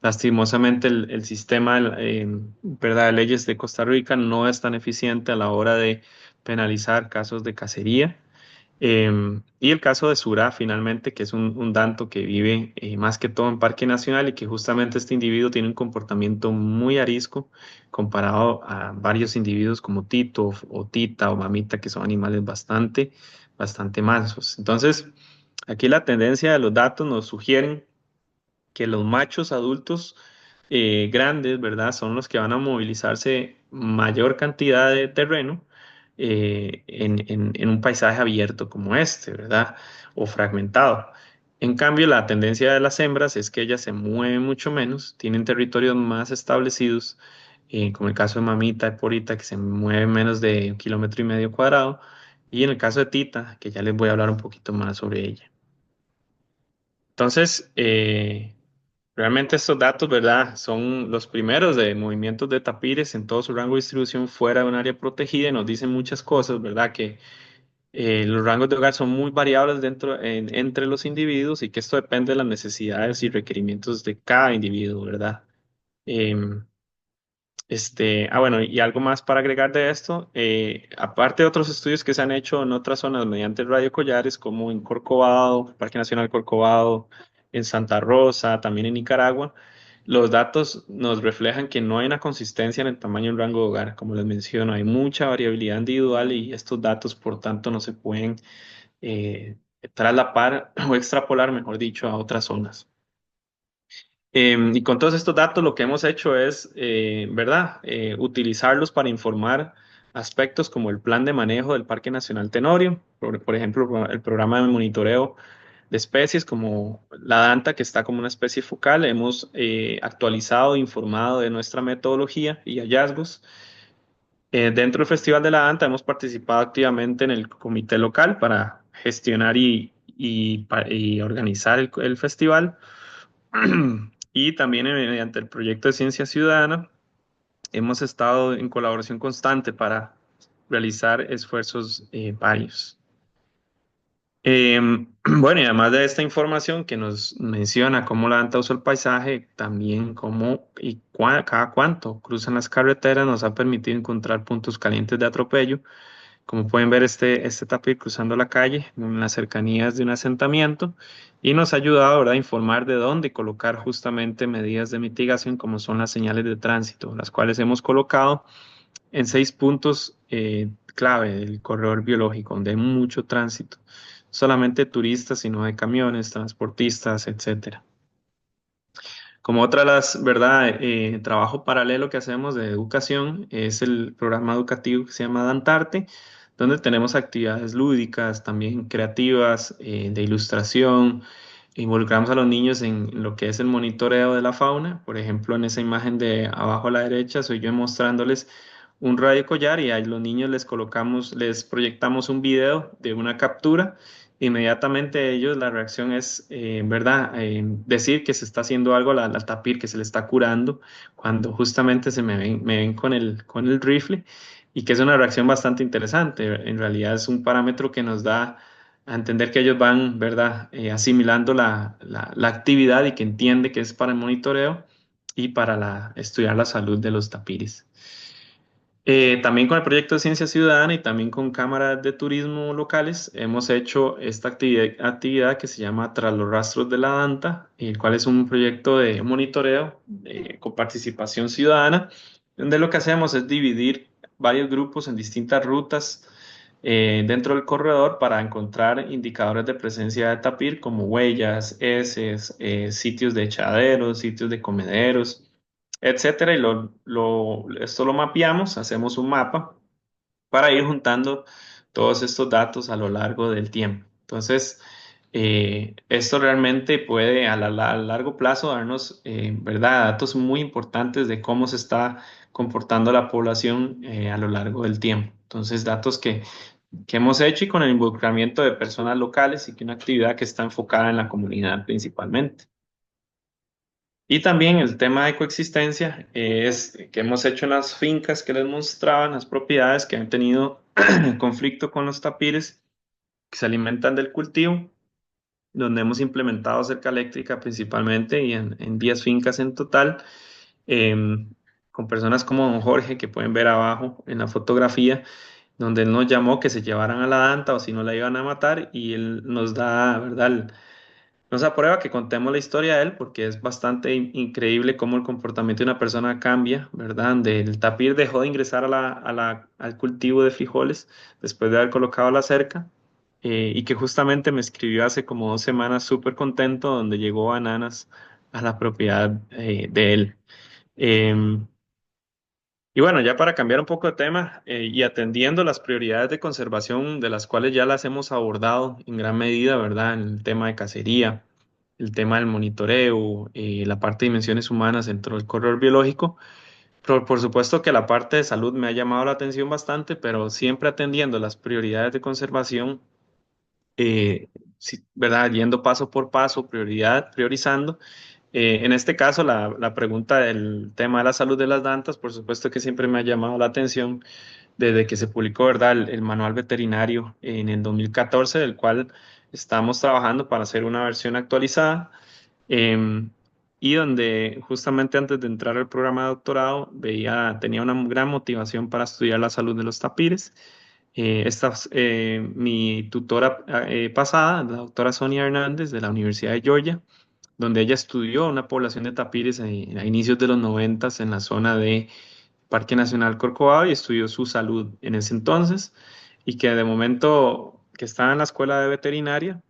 Lastimosamente el sistema ¿verdad? de leyes de Costa Rica no es tan eficiente a la hora de penalizar casos de cacería. Y el caso de Sura, finalmente, que es un danto que vive más que todo en Parque Nacional y que justamente este individuo tiene un comportamiento muy arisco comparado a varios individuos como Tito o Tita o Mamita, que son animales bastante mansos. Entonces, aquí la tendencia de los datos nos sugieren que los machos adultos grandes, ¿verdad? Son los que van a movilizarse mayor cantidad de terreno en un paisaje abierto como este, ¿verdad? O fragmentado. En cambio, la tendencia de las hembras es que ellas se mueven mucho menos, tienen territorios más establecidos, como el caso de Mamita, de Porita, que se mueve menos de 1,5 kilómetros cuadrados, y en el caso de Tita, que ya les voy a hablar un poquito más sobre ella. Entonces, realmente estos datos, ¿verdad? Son los primeros de movimientos de tapires en todo su rango de distribución fuera de un área protegida y nos dicen muchas cosas, ¿verdad? Que los rangos de hogar son muy variables entre los individuos y que esto depende de las necesidades y requerimientos de cada individuo, ¿verdad? Em, bueno, y algo más para agregar de esto, aparte de otros estudios que se han hecho en otras zonas mediante radiocollares, como en Corcovado, Parque Nacional Corcovado, en Santa Rosa, también en Nicaragua, los datos nos reflejan que no hay una consistencia en el tamaño del rango de hogar. Como les menciono, hay mucha variabilidad individual y estos datos, por tanto, no se pueden eh, traslapar o extrapolar, mejor dicho, a otras zonas. Y con todos estos datos lo que hemos hecho es, ¿verdad? Utilizarlos para informar aspectos como el plan de manejo del Parque Nacional Tenorio, por ejemplo, el programa de monitoreo de especies como la danta, que está como una especie focal. Hemos actualizado e informado de nuestra metodología y hallazgos. Dentro del Festival de la Danta hemos participado activamente en el comité local para gestionar y organizar el festival. Y también mediante el proyecto de Ciencia Ciudadana hemos estado en colaboración constante para realizar esfuerzos varios. Bueno, y además de esta información que nos menciona cómo la danta usa el paisaje, también cómo y cada cuánto cruzan las carreteras, nos ha permitido encontrar puntos calientes de atropello. Como pueden ver, este tapir cruzando la calle en las cercanías de un asentamiento y nos ha ayudado, ¿verdad?, a informar de dónde colocar justamente medidas de mitigación como son las señales de tránsito, las cuales hemos colocado en 6 puntos clave del corredor biológico, donde hay mucho tránsito, no solamente turistas, sino de camiones, transportistas, etcétera. Como otra de las, ¿verdad? Trabajo paralelo que hacemos de educación es el programa educativo que se llama Dantarte, donde tenemos actividades lúdicas, también creativas, de ilustración. Involucramos a los niños en lo que es el monitoreo de la fauna. Por ejemplo, en esa imagen de abajo a la derecha soy yo mostrándoles un radio collar y a los niños les proyectamos un video de una captura. Inmediatamente ellos, la reacción es, ¿verdad? Decir que se está haciendo algo al tapir, que se le está curando, cuando justamente me ven con el rifle, y que es una reacción bastante interesante. En realidad es un parámetro que nos da a entender que ellos van, ¿verdad? Asimilando la actividad y que entiende que es para el monitoreo y para estudiar la salud de los tapires. También con el proyecto de Ciencia Ciudadana y también con cámaras de turismo locales hemos hecho esta actividad que se llama Tras los rastros de la Danta, el cual es un proyecto de monitoreo con participación ciudadana, donde lo que hacemos es dividir varios grupos en distintas rutas dentro del corredor para encontrar indicadores de presencia de tapir como huellas, heces, sitios de echaderos, sitios de comederos, etcétera, y esto lo mapeamos, hacemos un mapa para ir juntando todos estos datos a lo largo del tiempo. Entonces, esto realmente puede a largo plazo darnos, ¿verdad?, datos muy importantes de cómo se está comportando la población a lo largo del tiempo. Entonces, datos que hemos hecho y con el involucramiento de personas locales y que una actividad que está enfocada en la comunidad principalmente. Y también el tema de coexistencia es que hemos hecho en las fincas que les mostraban, las propiedades que han tenido conflicto con los tapires que se alimentan del cultivo. donde hemos implementado cerca eléctrica principalmente y en 10 fincas en total, con personas como don Jorge que pueden ver abajo en la fotografía, donde él nos llamó que se llevaran a la danta o si no la iban a matar y él nos da, ¿verdad? Nos aprueba que contemos la historia de él porque es bastante increíble cómo el comportamiento de una persona cambia, ¿verdad? Donde el tapir dejó de ingresar al cultivo de frijoles después de haber colocado la cerca y que justamente me escribió hace como 2 semanas súper contento donde llegó bananas a la propiedad de él. Em, y bueno, ya para cambiar un poco de tema y atendiendo las prioridades de conservación de las cuales ya las hemos abordado en gran medida, ¿verdad? En el tema de cacería, el tema del monitoreo, la parte de dimensiones humanas dentro del corredor biológico. Por supuesto que la parte de salud me ha llamado la atención bastante, pero siempre atendiendo las prioridades de conservación, sí, ¿verdad? Yendo paso por paso, priorizando. En este caso, la pregunta del tema de la salud de las dantas, por supuesto que siempre me ha llamado la atención desde que se publicó, ¿verdad? El manual veterinario en el 2014, del cual estamos trabajando para hacer una versión actualizada, eh, y donde justamente antes de entrar al programa de doctorado tenía una gran motivación para estudiar la salud de los tapires. Mi tutora pasada, la doctora Sonia Hernández de la Universidad de Georgia, donde ella estudió una población de tapires a inicios de los 90 en la zona de Parque Nacional Corcovado y estudió su salud en ese entonces y que de momento que estaba en la escuela de veterinaria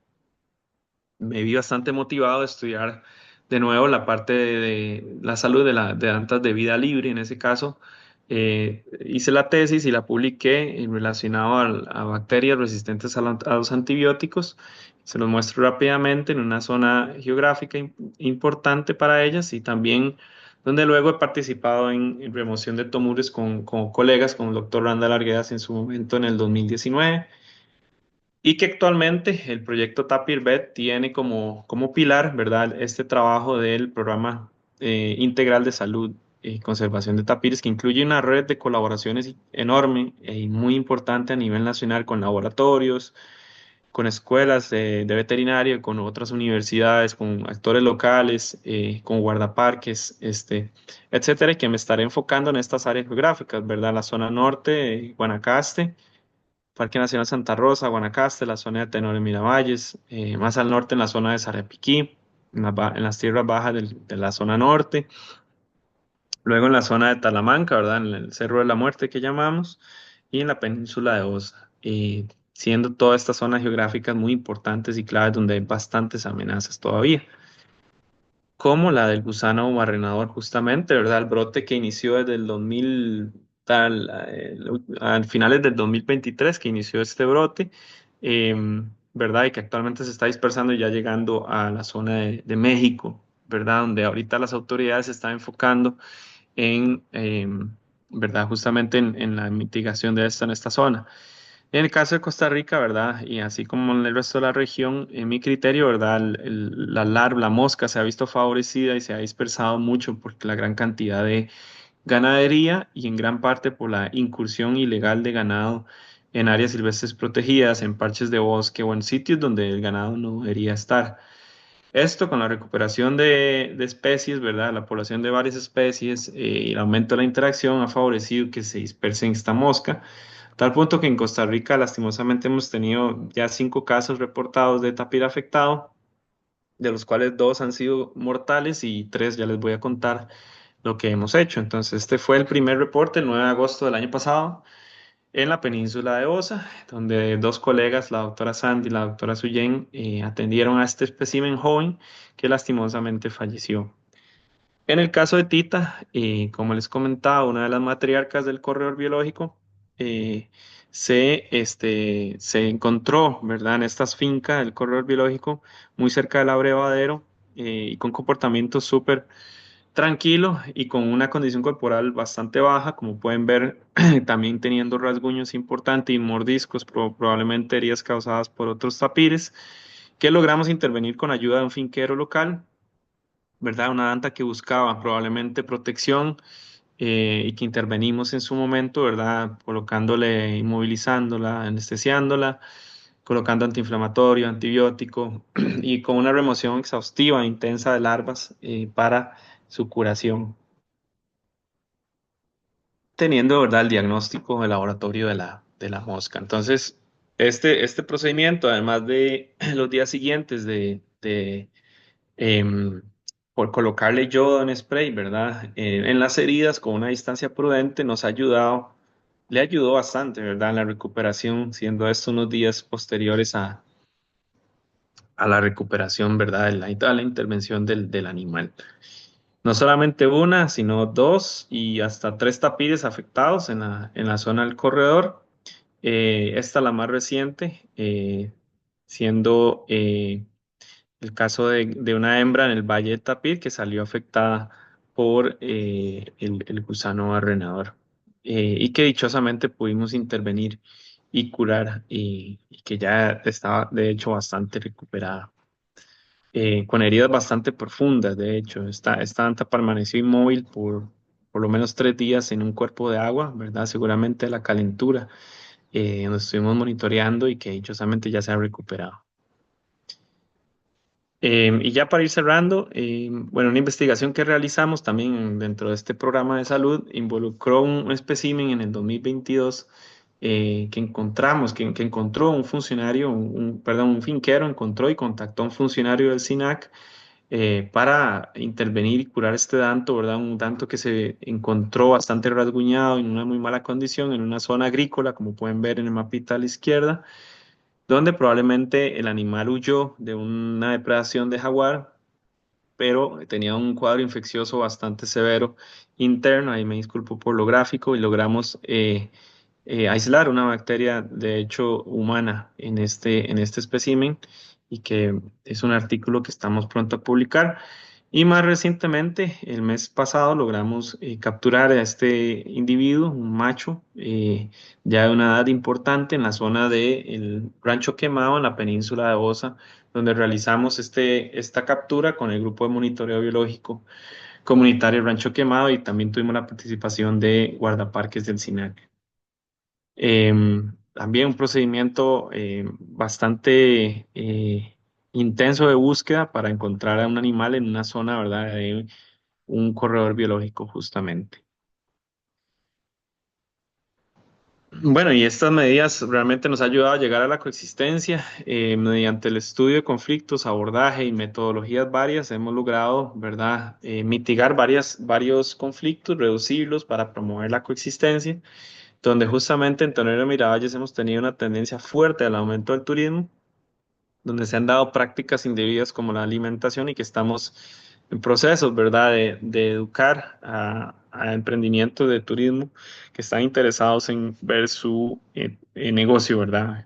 me vi bastante motivado a estudiar de nuevo la parte de la salud de plantas de vida libre. En ese caso, hice la tesis y la publiqué en relacionado a bacterias resistentes a los antibióticos. Se los muestro rápidamente en una zona geográfica importante para ellas y también donde luego he participado en remoción de tumores con colegas, con el doctor Randall Arguedas en su momento en el 2019 y que actualmente el proyecto Tapir Vet tiene como pilar, ¿verdad? Este trabajo del programa integral de salud y conservación de tapires, que incluye una red de colaboraciones enorme y muy importante a nivel nacional con laboratorios, con escuelas de veterinario, con otras universidades, con actores locales, con guardaparques, etcétera, y que me estaré enfocando en estas áreas geográficas, ¿verdad? La zona norte, Guanacaste, Parque Nacional Santa Rosa, Guanacaste, la zona de Tenor en Miravalles, más al norte en la zona de Sarapiquí, en las tierras bajas de la zona norte, luego en la zona de Talamanca, ¿verdad? En el Cerro de la Muerte que llamamos, y en la península de Osa, siendo todas estas zonas geográficas muy importantes y claves donde hay bastantes amenazas todavía, como la del gusano barrenador justamente, ¿verdad? El brote que inició desde el 2000, a finales del 2023 que inició este brote, ¿verdad? Y que actualmente se está dispersando y ya llegando a la zona de México, ¿verdad? Donde ahorita las autoridades se están enfocando en, ¿verdad? Justamente en la mitigación de esto en esta zona. En el caso de Costa Rica, ¿verdad? Y así como en el resto de la región, en mi criterio, ¿verdad? La mosca se ha visto favorecida y se ha dispersado mucho por la gran cantidad de ganadería y en gran parte por la incursión ilegal de ganado en áreas silvestres protegidas, en parches de bosque o en sitios donde el ganado no debería estar. Esto con la recuperación de especies, ¿verdad? La población de varias especies y el aumento de la interacción ha favorecido que se dispersen esta mosca, tal punto que en Costa Rica lastimosamente hemos tenido ya 5 casos reportados de tapir afectado, de los cuales 2 han sido mortales y 3 ya les voy a contar lo que hemos hecho. Entonces, este fue el primer reporte, el 9 de agosto del año pasado en la península de Osa, donde 2 colegas, la doctora Sandy y la doctora Suyen, atendieron a este espécimen joven que lastimosamente falleció. En el caso de Tita, como les comentaba, una de las matriarcas del corredor biológico, eh, se encontró, ¿verdad?, en estas fincas del corredor biológico, muy cerca del abrevadero, y con comportamientos súper tranquilo y con una condición corporal bastante baja, como pueden ver, también teniendo rasguños importantes y mordiscos, probablemente heridas causadas por otros tapires, que logramos intervenir con ayuda de un finquero local, ¿verdad? Una danta que buscaba probablemente protección y que intervenimos en su momento, ¿verdad? Colocándole, inmovilizándola, anestesiándola colocando antiinflamatorio, antibiótico y con una remoción exhaustiva e intensa de larvas para su curación, teniendo, ¿verdad?, el diagnóstico del laboratorio de la mosca. Entonces, este procedimiento, además de los días siguientes em, por colocarle yodo en spray, ¿verdad? En las heridas con una distancia prudente nos ha ayudado, le ayudó bastante, ¿verdad? En la recuperación, siendo estos unos días posteriores a la recuperación, ¿verdad? A la intervención del animal. No solamente una, sino dos y hasta tres tapires afectados en la zona del corredor. Esta la más reciente, siendo el caso de una hembra en el Valle de Tapir que salió afectada por el gusano barrenador y que dichosamente pudimos intervenir y curar y que ya estaba de hecho bastante recuperada. Con heridas bastante profundas, de hecho, esta anta permaneció inmóvil por lo menos 3 días en un cuerpo de agua, ¿verdad? Seguramente la calentura, donde estuvimos monitoreando y que dichosamente ya se ha recuperado. Y ya para ir cerrando, bueno, una investigación que realizamos también dentro de este programa de salud involucró un espécimen en el 2022 que encontramos, que encontró un funcionario, perdón, un finquero encontró y contactó a un funcionario del SINAC para intervenir y curar este danto, ¿verdad? Un danto que se encontró bastante rasguñado en una muy mala condición en una zona agrícola, como pueden ver en el mapita a la izquierda, donde probablemente el animal huyó de una depredación de jaguar, pero tenía un cuadro infeccioso bastante severo interno, ahí me disculpo por lo gráfico, y logramos aislar una bacteria de hecho humana en este espécimen y que es un artículo que estamos pronto a publicar. Y más recientemente, el mes pasado, logramos capturar a este individuo, un macho, ya de una edad importante en la zona del Rancho Quemado, en la península de Osa, donde realizamos esta captura con el grupo de monitoreo biológico comunitario Rancho Quemado y también tuvimos la participación de guardaparques del SINAC. También un procedimiento bastante intenso de búsqueda para encontrar a un animal en una zona, ¿verdad?, de un corredor biológico justamente. Bueno, y estas medidas realmente nos han ayudado a llegar a la coexistencia. Mediante el estudio de conflictos, abordaje y metodologías varias, hemos logrado, ¿verdad?, mitigar varios conflictos, reducirlos para promover la coexistencia, donde justamente en Tonero de Miravalles hemos tenido una tendencia fuerte al aumento del turismo, donde se han dado prácticas indebidas como la alimentación y que estamos en procesos, ¿verdad?, de educar a emprendimientos de turismo que están interesados en ver su negocio, ¿verdad?,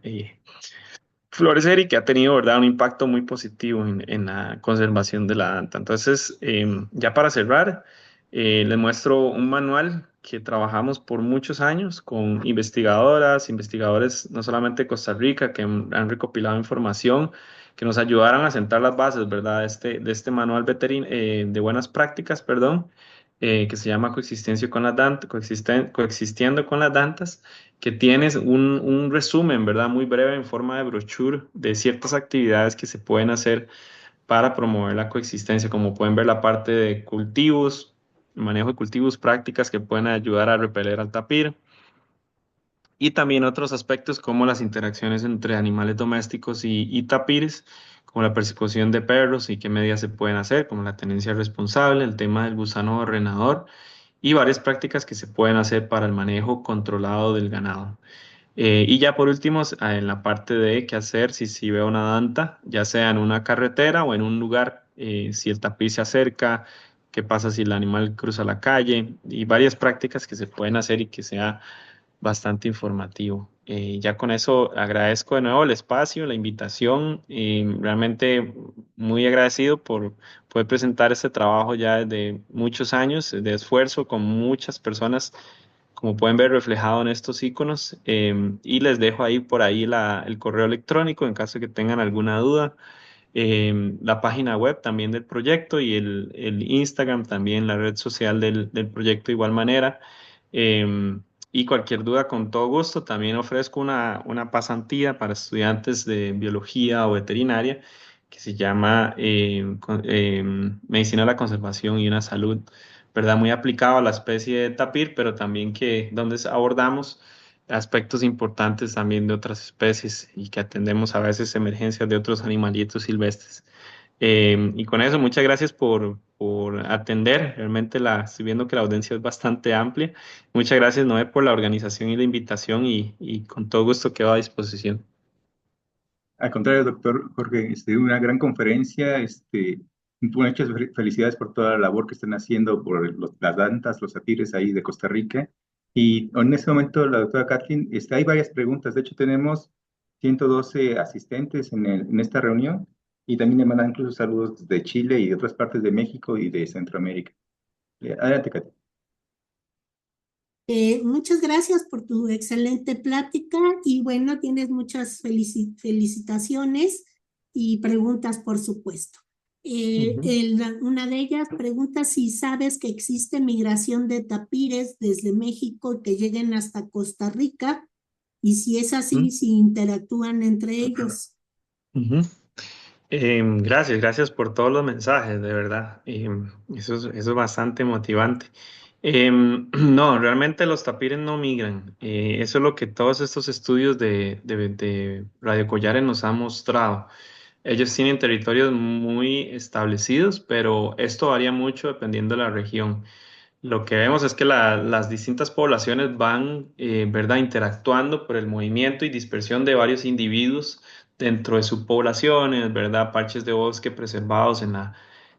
florecer y que ha tenido, ¿verdad?, un impacto muy positivo en la conservación de la danta. Entonces, ya para cerrar, les muestro un manual que trabajamos por muchos años con investigadoras, investigadores no solamente de Costa Rica, que han recopilado información, que nos ayudaron a sentar las bases, ¿verdad?, de este manual de buenas prácticas, perdón, que se llama Coexistencia con las dantas, Coexistiendo con las dantas, que tienes un resumen, ¿verdad?, muy breve en forma de brochure de ciertas actividades que se pueden hacer para promover la coexistencia, como pueden ver la parte de cultivos, manejo de cultivos, prácticas que pueden ayudar a repeler al tapir, y también otros aspectos como las interacciones entre animales domésticos y tapires, como la persecución de perros y qué medidas se pueden hacer, como la tenencia responsable, el tema del gusano barrenador y varias prácticas que se pueden hacer para el manejo controlado del ganado. Y ya por último, en la parte de qué hacer si veo una danta, ya sea en una carretera o en un lugar, si el tapiz se acerca, qué pasa si el animal cruza la calle y varias prácticas que se pueden hacer y que sea bastante informativo. Ya con eso agradezco de nuevo el espacio, la invitación y realmente muy agradecido por poder presentar este trabajo ya desde muchos años de esfuerzo con muchas personas, como pueden ver reflejado en estos iconos. Y les dejo ahí por ahí el correo electrónico en caso de que tengan alguna duda. La página web también del proyecto y el Instagram también, la red social del proyecto de igual manera. y cualquier duda con todo gusto. También ofrezco una pasantía para estudiantes de biología o veterinaria que se llama Medicina de la Conservación y una Salud, ¿verdad? Muy aplicado a la especie de tapir, pero también que donde abordamos aspectos importantes también de otras especies y que atendemos a veces emergencias de otros animalitos silvestres. Y con eso, muchas gracias por atender. Realmente estoy viendo que la audiencia es bastante amplia. Muchas gracias, Noé, por la organización y la invitación y con todo gusto quedo a disposición. Al contrario, doctor Jorge, una gran conferencia, muchas felicidades por toda la labor que están haciendo por las dantas, los tapires ahí de Costa Rica. Y en este momento, la doctora Kathleen, hay varias preguntas. De hecho, tenemos 112 asistentes en esta reunión y también le mandan incluso saludos de Chile y de otras partes de México y de Centroamérica. Adelante, Kathleen. Muchas gracias por tu excelente plática y bueno, tienes muchas felicitaciones y preguntas, por supuesto. Ujú, Una de ellas pregunta si sabes que existe migración de tapires desde México que lleguen hasta Costa Rica y si es así, si interactúan entre ellos. ujú. Gracias, gracias por todos los mensajes, de verdad. Eso es bastante motivante. No, realmente los tapires no migran. Eso es lo que todos estos estudios de radiocollares nos han mostrado. Ellos tienen territorios muy establecidos, pero esto varía mucho dependiendo de la región. Lo que vemos es que las distintas poblaciones van, ¿verdad?, interactuando por el movimiento y dispersión de varios individuos dentro de subpoblaciones, ¿verdad?, parches de bosque preservados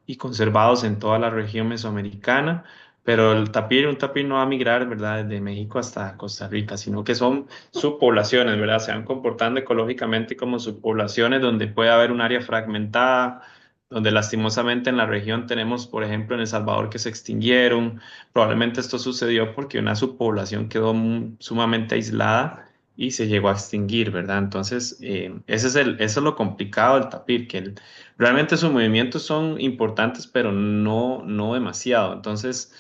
y conservados en toda la región mesoamericana. Pero un tapir no va a migrar, ¿verdad?, desde México hasta Costa Rica, sino que son subpoblaciones, ¿verdad? Se van comportando ecológicamente como subpoblaciones donde puede haber un área fragmentada, donde lastimosamente en la región tenemos, por ejemplo, en El Salvador que se extinguieron. Probablemente esto sucedió porque una subpoblación quedó sumamente aislada y se llegó a extinguir, ¿verdad? Entonces, eso es lo complicado del tapir, que realmente sus movimientos son importantes, pero no demasiado. Entonces,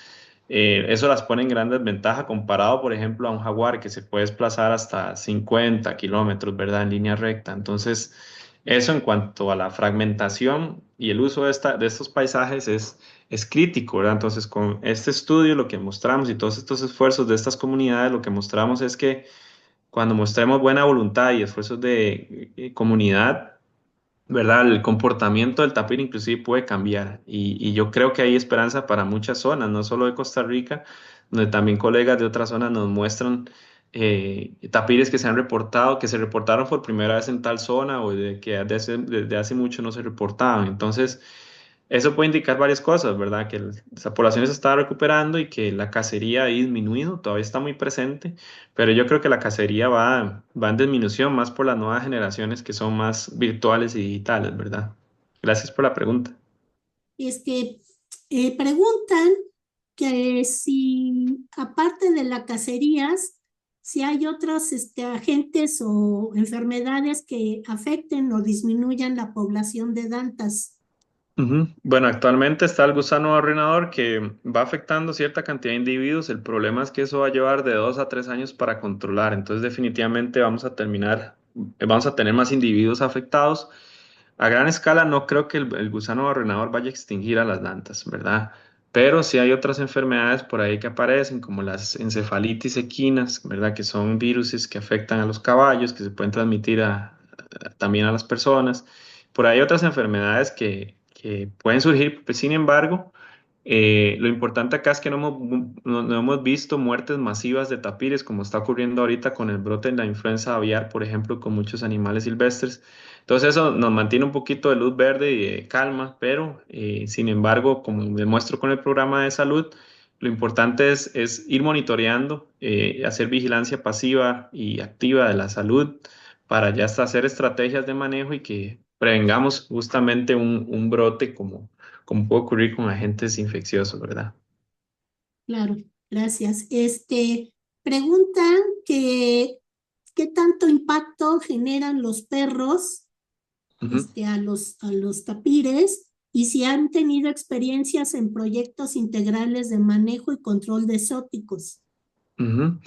eso las pone en gran desventaja comparado, por ejemplo, a un jaguar que se puede desplazar hasta 50 kilómetros, ¿verdad? En línea recta. Entonces, eso en cuanto a la fragmentación y el uso de estos paisajes es crítico, ¿verdad? Entonces, con este estudio lo que mostramos y todos estos esfuerzos de estas comunidades, lo que mostramos es que cuando mostremos buena voluntad y esfuerzos de comunidad, ¿verdad? El comportamiento del tapir inclusive puede cambiar y yo creo que hay esperanza para muchas zonas, no solo de Costa Rica, donde también colegas de otras zonas nos muestran tapires que se han reportado, que se reportaron por primera vez en tal zona o de que desde hace mucho no se reportaban. Entonces, eso puede indicar varias cosas, ¿verdad? Que la población se está recuperando y que la cacería ha disminuido, todavía está muy presente, pero yo creo que la cacería va en disminución más por las nuevas generaciones que son más virtuales y digitales, ¿verdad? Gracias por la pregunta. Este, preguntan que si, aparte de las cacerías, si hay otros agentes o enfermedades que afecten o disminuyan la población de dantas. Ujú. Bueno, actualmente está el gusano arruinador que va afectando cierta cantidad de individuos. El problema es que eso va a llevar de 2 a 3 años para controlar. Entonces, definitivamente vamos a tener más individuos afectados. A gran escala no creo que el gusano barrenador vaya a extinguir a las dantas, ¿verdad? Pero sí hay otras enfermedades por ahí que aparecen, como las encefalitis equinas, ¿verdad? Que son virus que afectan a los caballos, que se pueden transmitir también a las personas. Por ahí hay otras enfermedades que pueden surgir, pues, sin embargo, lo importante acá es que no hemos visto muertes masivas de tapires como está ocurriendo ahorita con el brote de la influenza aviar, por ejemplo, con muchos animales silvestres. Entonces eso nos mantiene un poquito de luz verde y de calma, pero sin embargo, como demuestro con el programa de salud, lo importante es ir monitoreando, hacer vigilancia pasiva y activa de la salud para ya hasta hacer estrategias de manejo y que prevengamos justamente un brote como puede ocurrir con agentes infecciosos, ¿verdad? Claro, gracias. Preguntan que qué tanto impacto generan los perros Ujú, a los tapires y si han tenido experiencias en proyectos integrales de manejo y control de exóticos. ujú.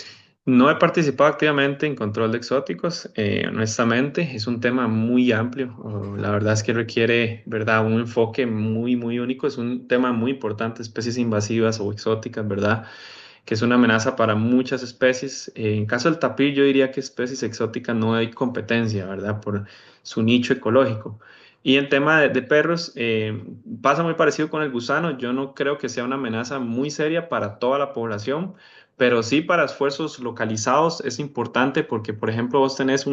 No he participado activamente en control de exóticos, honestamente, es un tema muy amplio. La verdad es que requiere, ¿verdad?, un enfoque muy único. Es un tema muy importante, especies invasivas o exóticas, ¿verdad?, que es una amenaza para muchas especies. En caso del tapir, yo diría que especies exóticas no hay competencia, ¿verdad?, por su nicho ecológico. Y en tema de perros, pasa muy parecido con el gusano. Yo no creo que sea una amenaza muy seria para toda la población, pero sí para esfuerzos localizados es importante porque, por ejemplo, vos tenés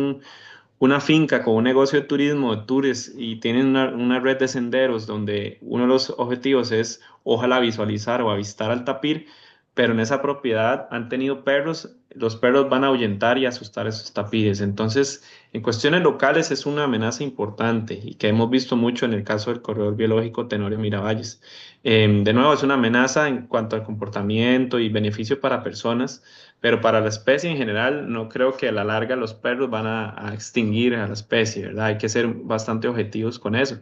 una finca con un negocio de turismo, de tours, y tienen una red de senderos donde uno de los objetivos es, ojalá, visualizar o avistar al tapir, pero en esa propiedad han tenido perros, los perros van a ahuyentar y asustar a esos tapires. Entonces, en cuestiones locales es una amenaza importante y que hemos visto mucho en el caso del corredor biológico Tenorio Miravalles. De nuevo, es una amenaza en cuanto al comportamiento y beneficio para personas, pero para la especie en general, no creo que a la larga los perros van a extinguir a la especie, ¿verdad? Hay que ser bastante objetivos con eso.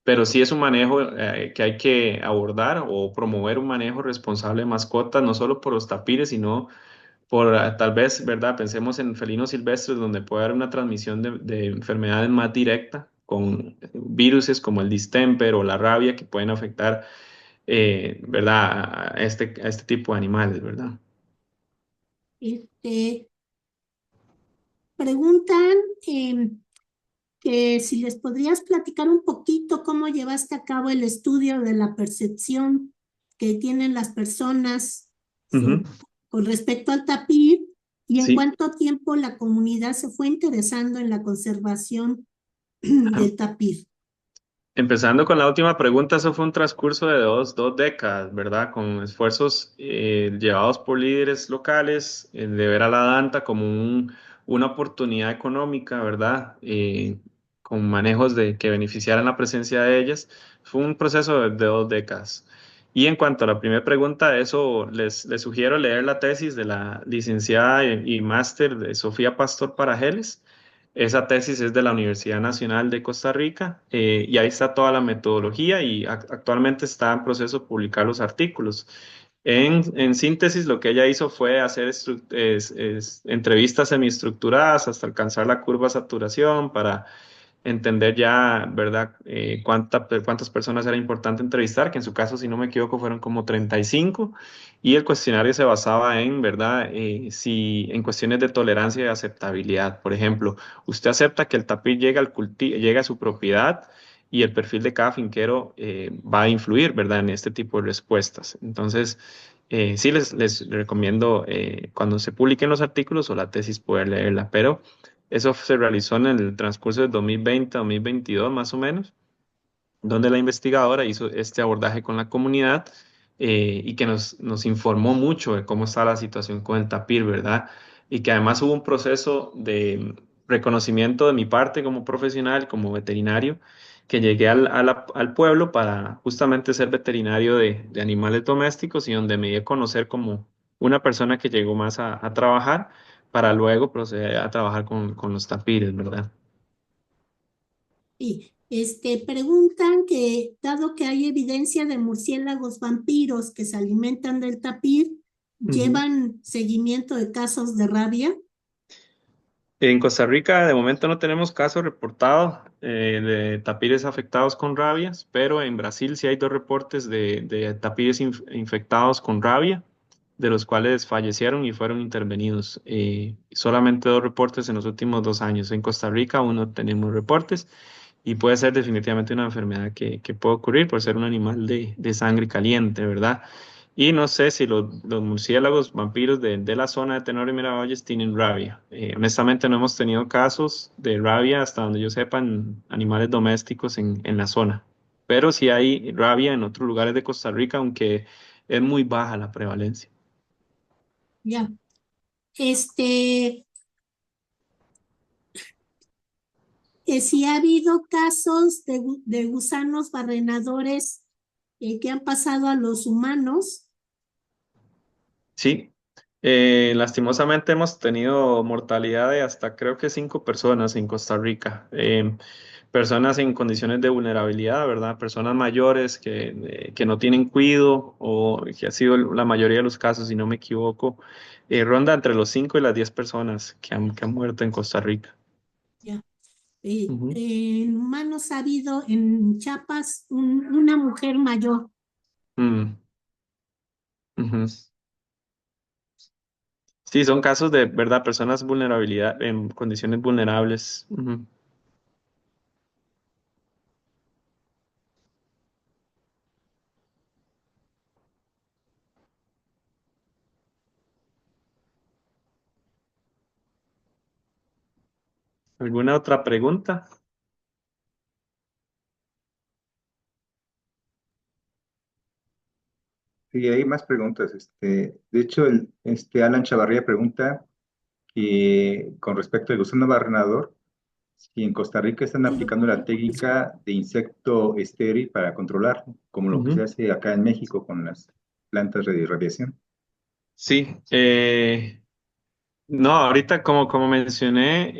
Pero sí es un manejo que hay que abordar o promover un manejo responsable de mascotas, no solo por los tapires, sino por tal vez, ¿verdad? Pensemos en felinos silvestres donde puede haber una transmisión de enfermedades más directa con viruses como el distemper o la rabia que pueden afectar, ¿verdad? A este tipo de animales, ¿verdad? Este, preguntan que si les podrías platicar un poquito cómo llevaste a cabo el estudio de la percepción que tienen las personas Ujú. con respecto al tapir y en Sí. cuánto tiempo la comunidad se fue interesando en la conservación del tapir. Empezando con la última pregunta, eso fue un transcurso de dos décadas, ¿verdad? Con esfuerzos llevados por líderes locales, de ver a la Danta como una oportunidad económica, ¿verdad? Con manejos que beneficiaran la presencia de ellas. Fue un proceso de 2 décadas. Y en cuanto a la primera pregunta, eso les sugiero leer la tesis de la licenciada y máster de Sofía Pastor Parajeles. Esa tesis es de la Universidad Nacional de Costa Rica, y ahí está toda la metodología y actualmente está en proceso de publicar los artículos. En síntesis, lo que ella hizo fue hacer entrevistas semiestructuradas hasta alcanzar la curva de saturación para entender ya, ¿verdad?, cuántas personas era importante entrevistar, que en su caso, si no me equivoco, fueron como 35, y el cuestionario se basaba en, ¿verdad?, si en cuestiones de tolerancia y aceptabilidad. Por ejemplo, usted acepta que el tapir llegue a su propiedad y el perfil de cada finquero va a influir, ¿verdad?, en este tipo de respuestas. Entonces, sí les recomiendo cuando se publiquen los artículos o la tesis poder leerla, pero eso se realizó en el transcurso del 2020, 2022 más o menos, donde la investigadora hizo este abordaje con la comunidad, y que nos informó mucho de cómo está la situación con el tapir, ¿verdad? Y que además hubo un proceso de reconocimiento de mi parte como profesional, como veterinario, que llegué al pueblo para justamente ser veterinario de animales domésticos y donde me di a conocer como una persona que llegó más a trabajar para luego proceder a trabajar con los tapires, ¿verdad? Y preguntan que, dado que hay evidencia de murciélagos vampiros que se alimentan del tapir, Ujú. ¿llevan seguimiento de casos de rabia? En Costa Rica de momento no tenemos casos reportados de tapires afectados con rabias, pero en Brasil sí hay 2 reportes de tapires infectados con rabia, de los cuales fallecieron y fueron intervenidos. Solamente 2 reportes en los últimos 2 años. En Costa Rica aún no tenemos reportes y puede ser definitivamente una enfermedad que puede ocurrir por ser un animal de sangre caliente, ¿verdad? Y no sé si los murciélagos vampiros de la zona de Tenorio y Miravalles tienen rabia. Honestamente no hemos tenido casos de rabia hasta donde yo sepa en animales domésticos en la zona. Pero sí hay rabia en otros lugares de Costa Rica, aunque es muy baja la prevalencia. Ya. Este, si ha habido casos de gusanos barrenadores que han pasado a los humanos. Sí, Lastimosamente hemos tenido mortalidad de hasta creo que 5 personas en Costa Rica. Personas en condiciones de vulnerabilidad, ¿verdad? Personas mayores que no tienen cuidado o que ha sido la mayoría de los casos, si no me equivoco, ronda entre los 5 y las 10 personas que han muerto en Costa Rica. Ya. Ujú. En humanos ha habido en Chiapas una mujer mayor. Mm, ujú. Sí, son casos de, ¿verdad? Personas vulnerabilidad, en condiciones vulnerables. Ujú. ¿Alguna otra pregunta? Sí, hay más preguntas. De hecho, Alan Chavarría pregunta que con respecto al gusano barrenador, si en Costa Rica están aplicando la técnica de insecto estéril para controlarlo, como lo que se Ujú. hace acá en México con las plantas de radiación. Sí, no, ahorita como mencioné,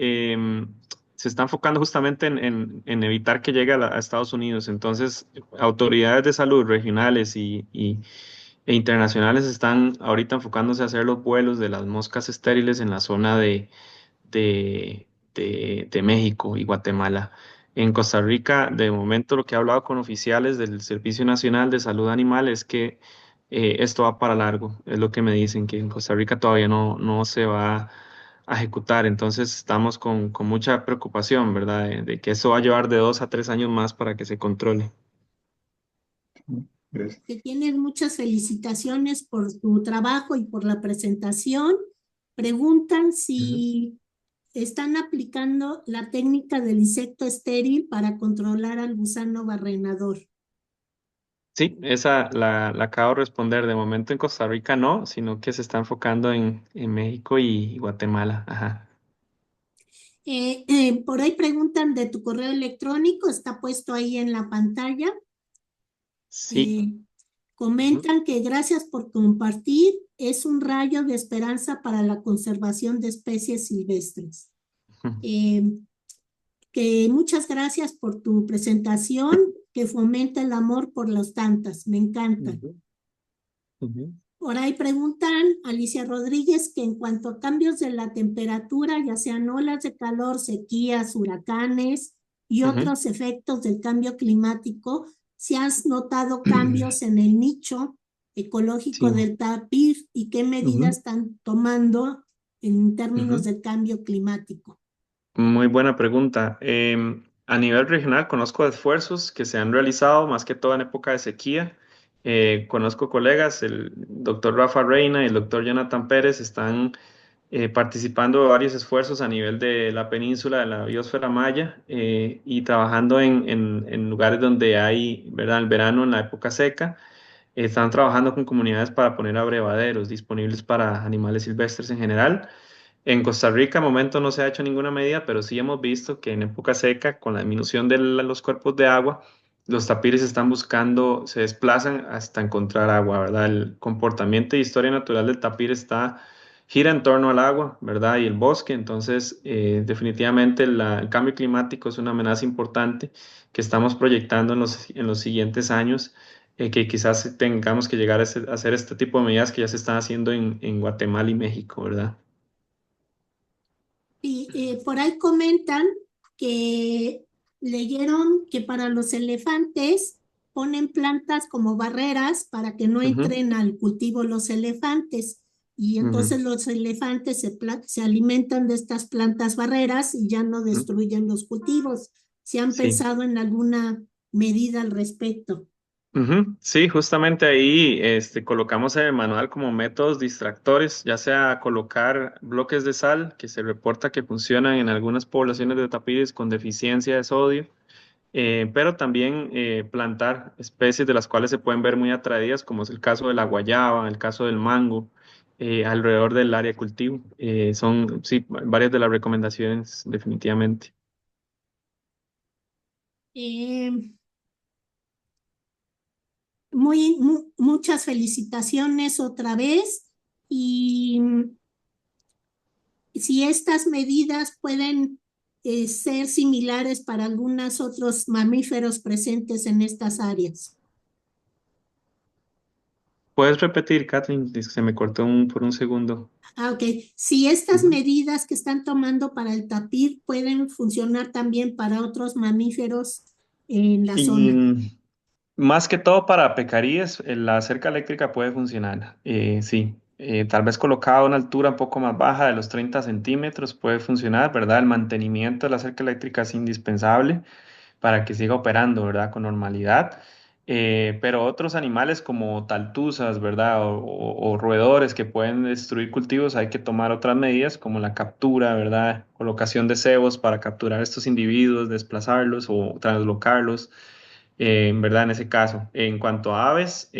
se está enfocando justamente en evitar que llegue a Estados Unidos. Entonces, autoridades de salud regionales e internacionales están ahorita enfocándose a hacer los vuelos de las moscas estériles en la zona de México y Guatemala. En Costa Rica, de momento, lo que he hablado con oficiales del Servicio Nacional de Salud Animal es que esto va para largo. Es lo que me dicen, que en Costa Rica todavía no se va a ejecutar. Entonces, estamos con mucha preocupación, ¿verdad? De que eso va a llevar de 2 a 3 años más para que se controle. Gracias. Que tienes muchas felicitaciones por tu trabajo y por la presentación. Preguntan Ujú. si están aplicando la técnica del insecto estéril para controlar al gusano barrenador. Sí, esa la acabo de responder. De momento en Costa Rica no, sino que se está enfocando en México y Guatemala. Ajá. Por ahí preguntan de tu correo electrónico, está puesto ahí en la pantalla. Sí. Eh, Ujú, Comentan que gracias por compartir, es un rayo de esperanza para la conservación de especies silvestres. ujú, Eh, que muchas gracias por tu presentación, que fomenta el amor por las tantas, me encanta. ujú, ujú, Por ahí preguntan Alicia Rodríguez que en cuanto a cambios de la temperatura, ya sean olas de calor, sequías, huracanes y ujú. otros efectos del cambio climático, si has notado cambios en el nicho ecológico Sí. del tapir y qué medidas Ujú, están tomando en términos ujú. del cambio climático. Muy buena pregunta. A nivel regional conozco esfuerzos que se han realizado más que todo en época de sequía. Conozco colegas, el doctor Rafa Reina y el doctor Jonathan Pérez están participando de varios esfuerzos a nivel de la península de la biosfera maya y trabajando en lugares donde hay, ¿verdad? El verano en la época seca. Están trabajando con comunidades para poner abrevaderos disponibles para animales silvestres en general. En Costa Rica, al momento no se ha hecho ninguna medida, pero sí hemos visto que en época seca, con la disminución de los cuerpos de agua, los tapires están buscando, se desplazan hasta encontrar agua, ¿verdad? El comportamiento y historia natural del tapir gira en torno al agua, ¿verdad? Y el bosque. Entonces, definitivamente el cambio climático es una amenaza importante que estamos proyectando en los siguientes años, que quizás tengamos que llegar a hacer este tipo de medidas que ya se están haciendo en Guatemala y México, ¿verdad? Y por ahí comentan que leyeron que para los elefantes ponen plantas como barreras para que no Ujú, entren al cultivo los elefantes. Y ujú, entonces los elefantes se alimentan de estas plantas barreras y ya no ujú. destruyen los cultivos. ¿Se han Sí. pensado en alguna medida al respecto? Ujú. Sí, justamente ahí colocamos en el manual como métodos distractores, ya sea colocar bloques de sal, que se reporta que funcionan en algunas poblaciones de tapires con deficiencia de sodio, pero también plantar especies de las cuales se pueden ver muy atraídas, como es el caso de la guayaba, el caso del mango, alrededor del área de cultivo. Son, sí, varias de las recomendaciones, definitivamente. Eh, Muchas felicitaciones otra vez y si estas medidas pueden ser similares para algunos otros mamíferos presentes en estas áreas. ¿Puedes repetir, Kathleen? Es que se me cortó por un segundo. Ok. Si estas Ujú. medidas que están tomando para el tapir pueden funcionar también para otros mamíferos en la Y zona. más que todo para pecaríes, la cerca eléctrica puede funcionar. Sí. Tal vez colocada a una altura un poco más baja de los 30 centímetros puede funcionar, ¿verdad? El mantenimiento de la cerca eléctrica es indispensable para que siga operando, ¿verdad? Con normalidad. Pero otros animales como taltuzas, ¿verdad? O roedores que pueden destruir cultivos, hay que tomar otras medidas como la captura, ¿verdad? Colocación de cebos para capturar estos individuos, desplazarlos o translocarlos, ¿verdad? En ese caso. En cuanto a aves,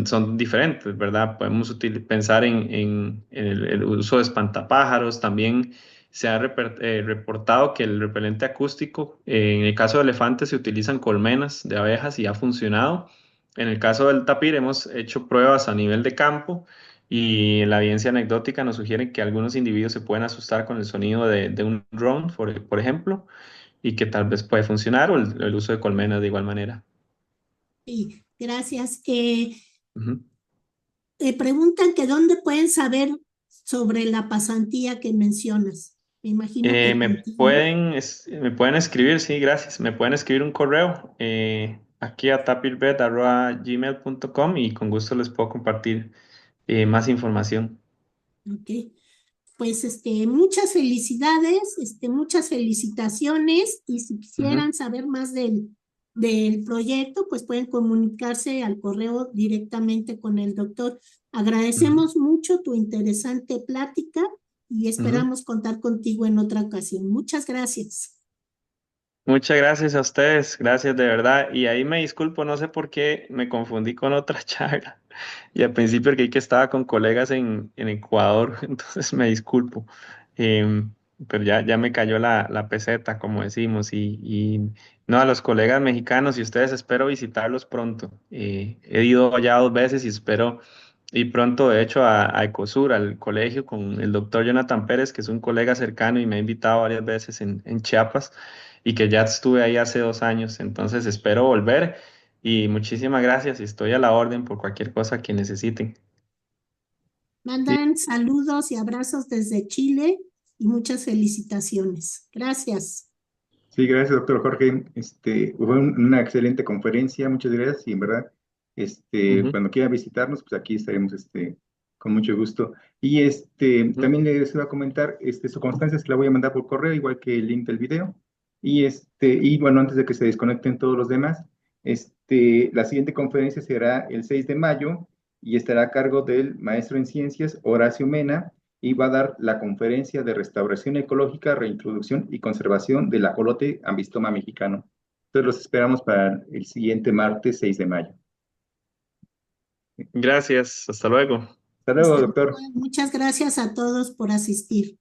son diferentes, ¿verdad? Podemos pensar en el uso de espantapájaros. También se ha reportado que el repelente acústico, en el caso de elefantes, se utilizan colmenas de abejas y ha funcionado. En el caso del tapir, hemos hecho pruebas a nivel de campo y la evidencia anecdótica nos sugiere que algunos individuos se pueden asustar con el sonido de un drone, por ejemplo, y que tal vez puede funcionar, o el uso de colmenas de igual manera. Sí, gracias. Ujú. Preguntan que dónde pueden saber sobre la pasantía que mencionas. Me imagino que contigo. Me pueden escribir, sí, gracias. Me pueden escribir un correo aquí a tapirbet@gmail.com y con gusto les puedo compartir más información. Ok. Pues muchas felicidades, muchas felicitaciones y si Ujú, quisieran saber más del proyecto, pues pueden comunicarse al correo directamente con el doctor. ujú, Agradecemos mucho tu interesante plática y ujú. esperamos contar contigo en otra ocasión. Muchas gracias. Muchas gracias a ustedes, gracias de verdad. Y ahí me disculpo, no sé por qué me confundí con otra charla. Y al principio creí que estaba con colegas en Ecuador, entonces me disculpo. Em, pero ya me cayó la peseta, como decimos. Y no, a los colegas mexicanos y ustedes espero visitarlos pronto. He ido ya 2 veces y espero ir pronto, de hecho, a Ecosur, al colegio, con el doctor Jonathan Pérez, que es un colega cercano y me ha invitado varias veces en Chiapas y que ya estuve ahí hace 2 años. Entonces espero volver y muchísimas gracias y estoy a la orden por cualquier cosa que necesiten. Sí, Mandan saludos y abrazos desde Chile y muchas felicitaciones. Gracias. Sí, gracias, doctor Jorge. Fue una excelente conferencia, muchas gracias. Y en verdad, ujú, cuando quiera visitarnos, pues aquí estaremos, con mucho gusto. Y ujú. también les iba a comentar, su constancia es que la voy a mandar por correo, igual que el link del video. Y bueno, antes de que se desconecten todos los demás, la siguiente conferencia será el 6 de mayo y estará a cargo del maestro en ciencias Horacio Mena y va a dar la conferencia de restauración ecológica, reintroducción y conservación del ajolote ambistoma mexicano. Entonces los esperamos para el siguiente martes 6 de mayo. Gracias, hasta luego. Hasta luego, Hasta doctor. luego. Muchas gracias a todos por asistir.